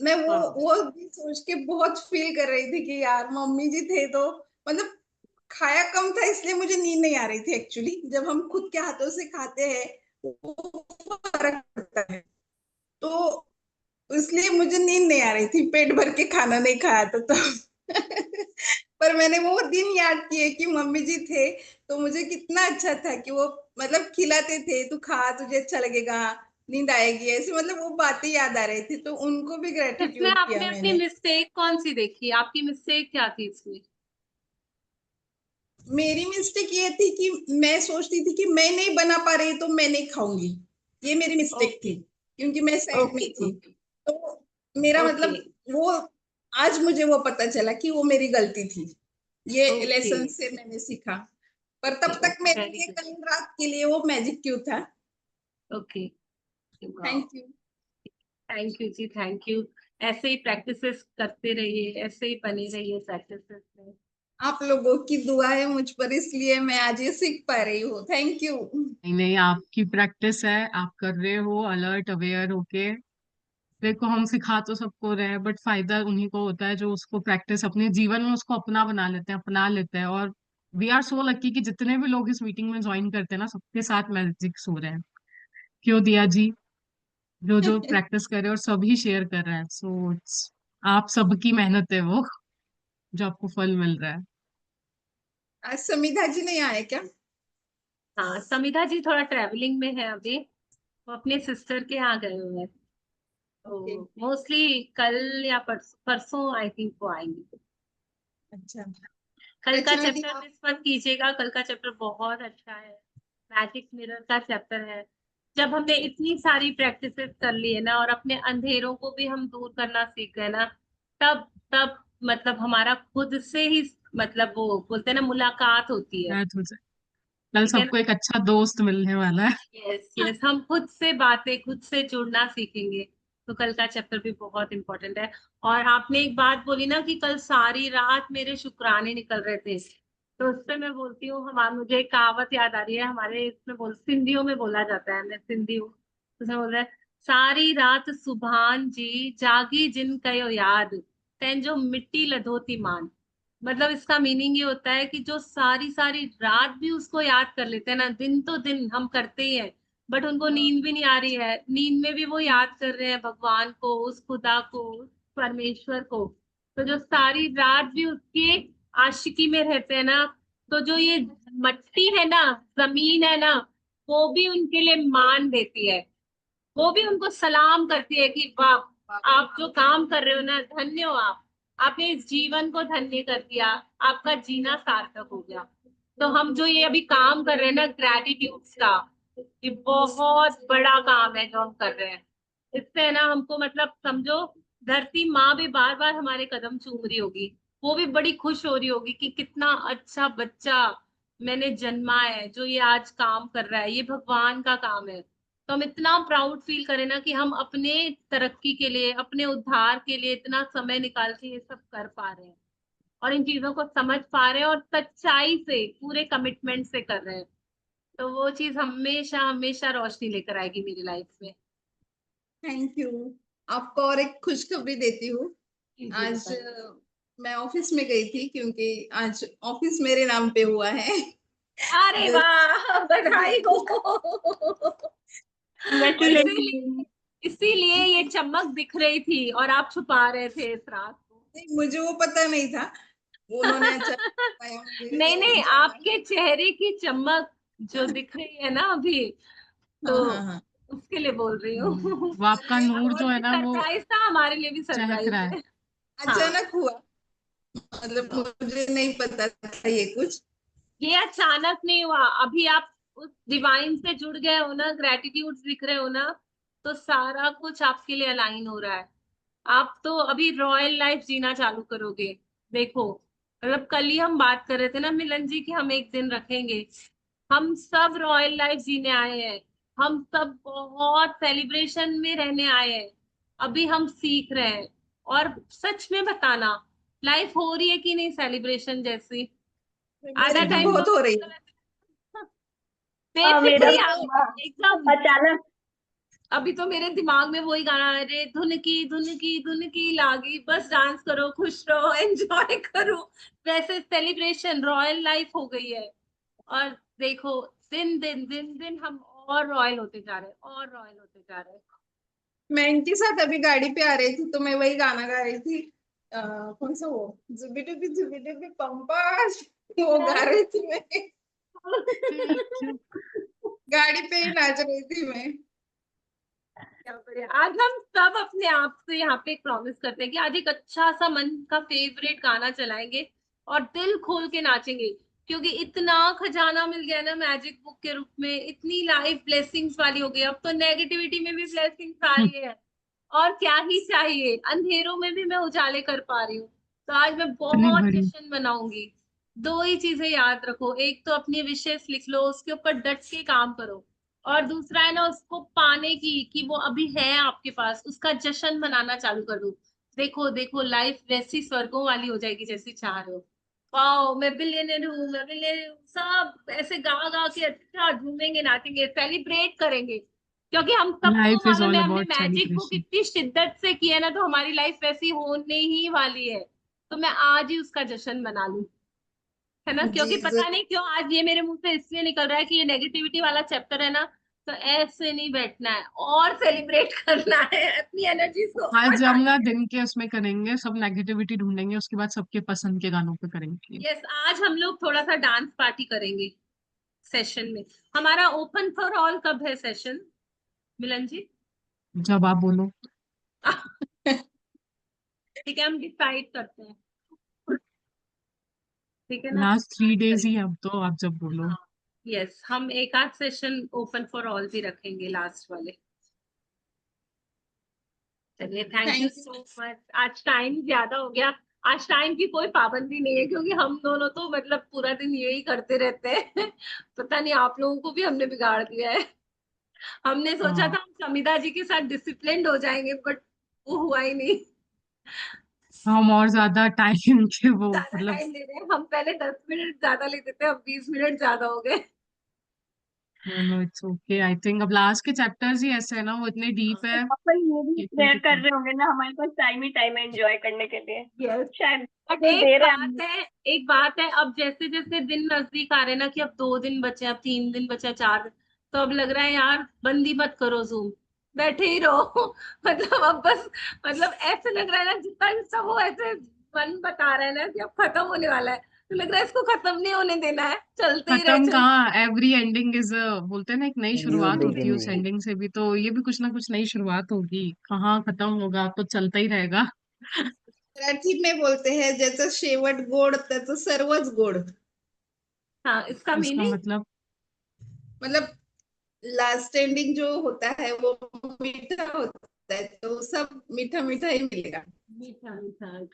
मैं वो भी सोच के बहुत फील कर रही थी कि यार मम्मी जी थे तो मतलब खाया कम था इसलिए मुझे नींद नहीं आ रही थी। एक्चुअली जब हम खुद के हाथों से खाते हैं वो फर्क पड़ता है, तो इसलिए मुझे नींद नहीं आ रही थी, पेट भर के खाना नहीं खाया था तो पर मैंने वो दिन याद किए कि मम्मी जी थे तो मुझे कितना अच्छा था कि वो मतलब खिलाते थे, तू खा तुझे अच्छा लगेगा, नींद आएगी, ऐसे मतलब वो बातें याद आ रही थी, तो उनको भी इसमें ग्रेटिट्यूड किया आपने अपनी मैंने। मिस्टेक कौन सी देखी? आपकी मिस्टेक क्या थी इसमें? मेरी मिस्टेक ये थी कि मैं सोचती थी कि मैं नहीं बना पा रही तो मैं नहीं खाऊंगी, ये मेरी मिस्टेक ओके थी, क्योंकि मैं साइड ओके में थी। ओके तो मेरा ओके मतलब वो आज मुझे वो पता चला कि वो मेरी गलती थी, ये ओके लेसन से मैंने सीखा। पर तब तक ओके मेरे वेरी लिए गुड। कल रात के लिए वो मैजिक क्यों था। Okay thank you. Thank you जी, थैंक यू। ऐसे ही प्रैक्टिसेस करते रहिए, ऐसे ही बने रहिए प्रैक्टिसेस में। आप लोगों की दुआ है मुझ पर, इसलिए मैं आज ये सीख पा रही हूँ। Thank you. नहीं नहीं, आपकी प्रैक्टिस है, आप कर रहे हो अलर्ट अवेयर होके। देखो हम सिखा तो सबको रहे हैं, बट फायदा उन्हीं को होता है जो उसको प्रैक्टिस अपने जीवन में उसको अपना बना लेते हैं, अपना लेते हैं। और वी आर सो लकी कि जितने भी लोग इस मीटिंग में ज्वाइन करते हैं ना, सबके साथ मैजिक्स हो रहे हैं। क्यों दिया जी, जो जो प्रैक्टिस कर रहे हैं और सभी शेयर कर रहे हैं, सो आप सबकी मेहनत है वो, जो आपको फल मिल रहा है। आज समिधा जी नहीं आए क्या? हाँ, समिधा जी थोड़ा ट्रैवलिंग में है अभी, वो अपने सिस्टर के यहाँ गए हुए हैं, ओके। तो मोस्टली कल या परसों आई थिंक वो आएंगे। अच्छा। कल का रचना जी चैप्टर आप। मिस मत कीजिएगा, कल का चैप्टर बहुत अच्छा है, मैजिक मिरर का चैप्टर है। जब हमने इतनी सारी प्रैक्टिसेस कर ली है ना, और अपने अंधेरों को भी हम दूर करना सीख गए ना, तब तब मतलब हमारा खुद से ही मतलब वो बोलते हैं ना, मुलाकात होती है। शायद हो जाए, कल ठीक है ना? सबको एक अच्छा दोस्त मिलने वाला है। यस यस, हम खुद से बातें, खुद से जुड़ना सीखेंगे। तो कल का चैप्टर भी बहुत इंपॉर्टेंट है। और आपने एक बात बोली ना कि कल सारी रात मेरे शुक्राने निकल रहे थे, तो उससे मैं बोलती हूँ, हमारे मुझे एक कहावत याद आ रही है, हमारे इसमें सिंधियों में बोला जाता है, मैं सिंधी हूँ, तो उसमें बोल रहा है, सारी रात सुभान जी जागी जिन कयो याद, तैंजो मिट्टी लधोती मान। मतलब इसका मीनिंग ये होता है कि जो सारी सारी रात भी उसको याद कर लेते हैं ना, दिन तो दिन हम करते ही हैं, बट उनको नींद भी नहीं आ रही है, नींद में भी वो याद कर रहे हैं भगवान को, उस खुदा को, उस परमेश्वर को। तो जो सारी रात भी उसके आशिकी में रहते हैं ना, तो जो ये मट्टी है ना, जमीन है ना, वो भी उनके लिए मान देती है, वो भी उनको सलाम करती है कि वाह, आप जो काम कर रहे हो ना, धन्य हो आप, आपने इस जीवन को धन्य कर दिया, आपका जीना सार्थक हो गया। तो हम जो ये अभी काम कर रहे हैं ना ग्रेटिट्यूड का, ये बहुत बड़ा काम है जो हम कर रहे हैं। इससे है ना हमको मतलब समझो धरती माँ भी बार बार हमारे कदम चूम रही होगी, वो भी बड़ी खुश हो रही होगी कि कितना अच्छा बच्चा मैंने जन्मा है जो ये आज काम कर रहा है, ये भगवान का काम है। तो हम इतना प्राउड फील करें ना कि हम अपने तरक्की के लिए, अपने उद्धार के लिए इतना समय निकाल के ये सब कर पा रहे हैं और इन चीजों को समझ पा रहे हैं और सच्चाई से पूरे कमिटमेंट से कर रहे हैं। तो वो चीज हमेशा हमेशा रोशनी लेकर आएगी मेरी लाइफ में। Thank you. आपको और एक खुशखबरी देती हूँ। जी आज बताइए। मैं ऑफिस में गई थी क्योंकि आज ऑफिस मेरे नाम पे हुआ है। अरे जो वाह, बधाई हो। और इसीलिए इसीलिए ये चमक दिख रही थी और आप छुपा रहे थे इस रात को। मुझे वो पता नहीं था, उन्होंने अचानक बताया मुझे नहीं तो नहीं, जाना। आपके चेहरे की चमक जो दिख रही है ना अभी, तो हाँ हाँ हाँ। उसके लिए बोल रही हूँ। वो आपका और ये नूर जो और है ये ना वो सरप्राइज था, हमारे लिए भी चहक सरप्राइज रहा है। है। हाँ, अचानक हुआ, मतलब मुझे नहीं पता था ये कुछ। ये अचानक नहीं हुआ। अभी आप उस डिवाइन से जुड़ गए हो ना, ग्रेटिट्यूड दिख रहे हो ना, तो सारा कुछ आपके लिए अलाइन हो रहा है। आप तो अभी रॉयल लाइफ जीना चालू करोगे। देखो, मतलब कल ही हम बात कर रहे थे ना मिलन जी कि हम एक दिन रखेंगे। हम सब रॉयल लाइफ जीने आए हैं। हम सब बहुत सेलिब्रेशन में रहने आए हैं। अभी हम सीख रहे हैं। और सच में बताना, लाइफ हो रही है कि नहीं सेलिब्रेशन जैसी? आधा मेरी तो टाइम तो बहुत हो रही है। हाँ मेरा बेसिकली तो एकदम। अचानक अभी तो मेरे दिमाग में वही गाना है रे, धुन की लागी, बस डांस करो, खुश रहो, एंजॉय करो। वैसे सेलिब्रेशन रॉयल लाइफ हो गई है। और देखो, दिन दिन दिन दिन हम और रॉयल होते जा रहे हैं, और रॉयल होते जा रहे हैं। मैं इनके साथ अभी गाड़ी पे आ रही थी तो मैं वही गाना गा रही थी। कौन सा वो, जुबी डुबी पंपास, वो गा रही थी मैं। गाड़ी पे ही नाच रही थी मैं। क्या बढ़िया। आज हम सब अपने आप से यहाँ पे एक प्रॉमिस करते हैं कि आज एक अच्छा सा मन का फेवरेट गाना चलाएंगे और दिल खोल के नाचेंगे। क्योंकि इतना खजाना मिल गया ना मैजिक बुक के रूप में, इतनी लाइफ ब्लेसिंग्स वाली हो गई, अब तो नेगेटिविटी में भी ब्लेसिंग्स आ रही है। और क्या ही चाहिए, अंधेरों में भी मैं उजाले कर पा रही हूँ। तो आज मैं इतनी बहुत बड़ी। जश्न मनाऊंगी। दो ही चीजें याद रखो, एक तो अपनी विशेष लिख लो, उसके ऊपर डट के काम करो। और दूसरा है ना, उसको पाने की कि वो अभी है आपके पास, उसका जश्न मनाना चालू कर दो। देखो देखो, लाइफ वैसी स्वर्गों वाली हो जाएगी जैसी चाह रहे हो। वाओ, मैं बिलियनर हूँ, मैं बिलियनर हूँ, सब ऐसे गा गा के अच्छा झूमेंगे, नाचेंगे, सेलिब्रेट करेंगे। क्योंकि हम सबको लाइफ इज मालूम ऑल है हमने अबाउट मैजिक बुक सेलिब्रेशन। इतनी शिद्दत से की है ना, तो हमारी लाइफ वैसी होने ही वाली है। तो मैं आज ही उसका जश्न मना लूं, है ना? जी क्योंकि पता जरूर। नहीं क्यों आज ये मेरे मुंह से इसलिए निकल रहा है कि ये नेगेटिविटी वाला चैप्टर है ना, तो ऐसे नहीं बैठना है और सेलिब्रेट करना है अपनी एनर्जीज को और आज हम ताज़ा ना करना दिन के उसमें करेंगे, सब नेगेटिविटी ढूंढेंगे, उसके बाद सबके पसंद के गानों पे करेंगे। है। यस, आज हम लोग थोड़ा सा डांस पार्टी करेंगे सेशन में। हमारा ओपन फॉर ऑल कब है सेशन, मिलन जी? जब आप बोलो। ठीक है, हम डिसाइड करते हैं। ठीक है ना, लास्ट आज 3 डेज ही करेंगे। है अब तो, आप जब बोलो। हाँ, यस, हम एक आध सेशन ओपन फॉर ऑल भी रखेंगे लास्ट वाले। चलिए, thank you thank you. So much. आज टाइम ज्यादा हो गया। आज टाइम की कोई पाबंदी नहीं है क्योंकि हम दोनों तो मतलब पूरा दिन यही करते रहते हैं। पता नहीं आप लोगों को भी हमने बिगाड़ दिया है। हमने सोचा हाँ, था हम समिता जी के साथ डिसिप्लिन्ड हो जाएंगे, बट वो हुआ ही नहीं। हम और ज्यादा टाइम के वो ज्यादा मतलब। टाइम ले रहे हैं हम, पहले 10 मिनट ज्यादा लेते थे, अब 20 मिनट ज्यादा हो गए। No no, it's okay. I think अब लास्ट के चैप्टर्स ही ऐसे है ना, वो इतने डीप है अपन ये भी कि कोई प्रेयर कर दिक्कत। रहे होंगे ना, हमारे पास टाइम है एंजॉय करने के लिए। यस, शायद बट जो एक दे रहे बात हैं। है, एक बात है, अब जैसे जैसे दिन नजदीक आ रहे हैं ना कि अब 2 दिन बचे, अब 3 दिन बचे, 4 दिन, तो अब लग रहा है यार बंदी मत करो जूम, बैठे ही रहो। मतलब अब बस, मतलब ऐसे लग रहा है ना, जितना जितना वो ऐसे मन बता रहा है ना कि अब खत्म होने वाला है, तो लग रहा है इसको खत्म नहीं होने देना है, चलते ही रहे, खत्म चलते। कहाँ, एवरी एंडिंग इज, बोलते हैं ना, एक नई न्यू शुरुआत होती है उस बिगिनिंग। एंडिंग से भी, तो ये भी कुछ ना कुछ नई शुरुआत होगी। कहाँ खत्म होगा, तो चलता ही रहेगा। मराठी में बोलते हैं ज्याचं शेवट गोड त्याचं सर्वच गोड। हाँ, इसका इसका मीनिंग? मतलब लास्ट एंडिंग जो होता है वो मीठा होता है, तो सब मीठा मीठा ही मिलेगा। मीठा मीठा।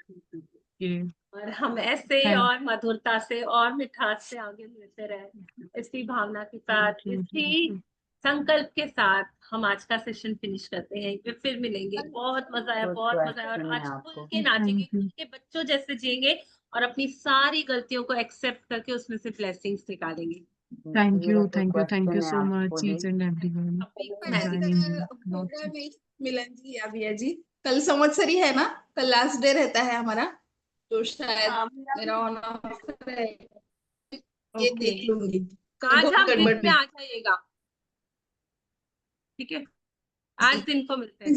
ये और हम ऐसे थैंक और मधुरता से और मिठास से आगे मिलते रहे, इसी भावना के साथ, इसी संकल्प के साथ हम आज का सेशन फिनिश करते हैं। फिर मिलेंगे। बहुत मजा आया, Good बहुत मजा आया। और question है आज खुल आपको। के नाचेंगे, थैंक यू। खुल के बच्चों जैसे जिएंगे और अपनी सारी गलतियों को एक्सेप्ट करके उसमें से ब्लेसिंग्स निकालेंगे। थैंक मेरा यू, तो थैंक यू question है सो आपको मच भी। ईच एंड एवरीवन अभी तो को ऐसा joining होगा in. नहीं मिलन जी या भैया जी, कल संवत्सरी है ना, कल लास्ट डे रहता है हमारा, तो शायद हाँ मेरा भी मेरा ऑन ऑफ रहेगा, ये ओके, देख लूंगी, कल आज बहुत आप दिन गड़बड़ में आ जाइएगा, ठीक है? आज दिन को मिलते हैं।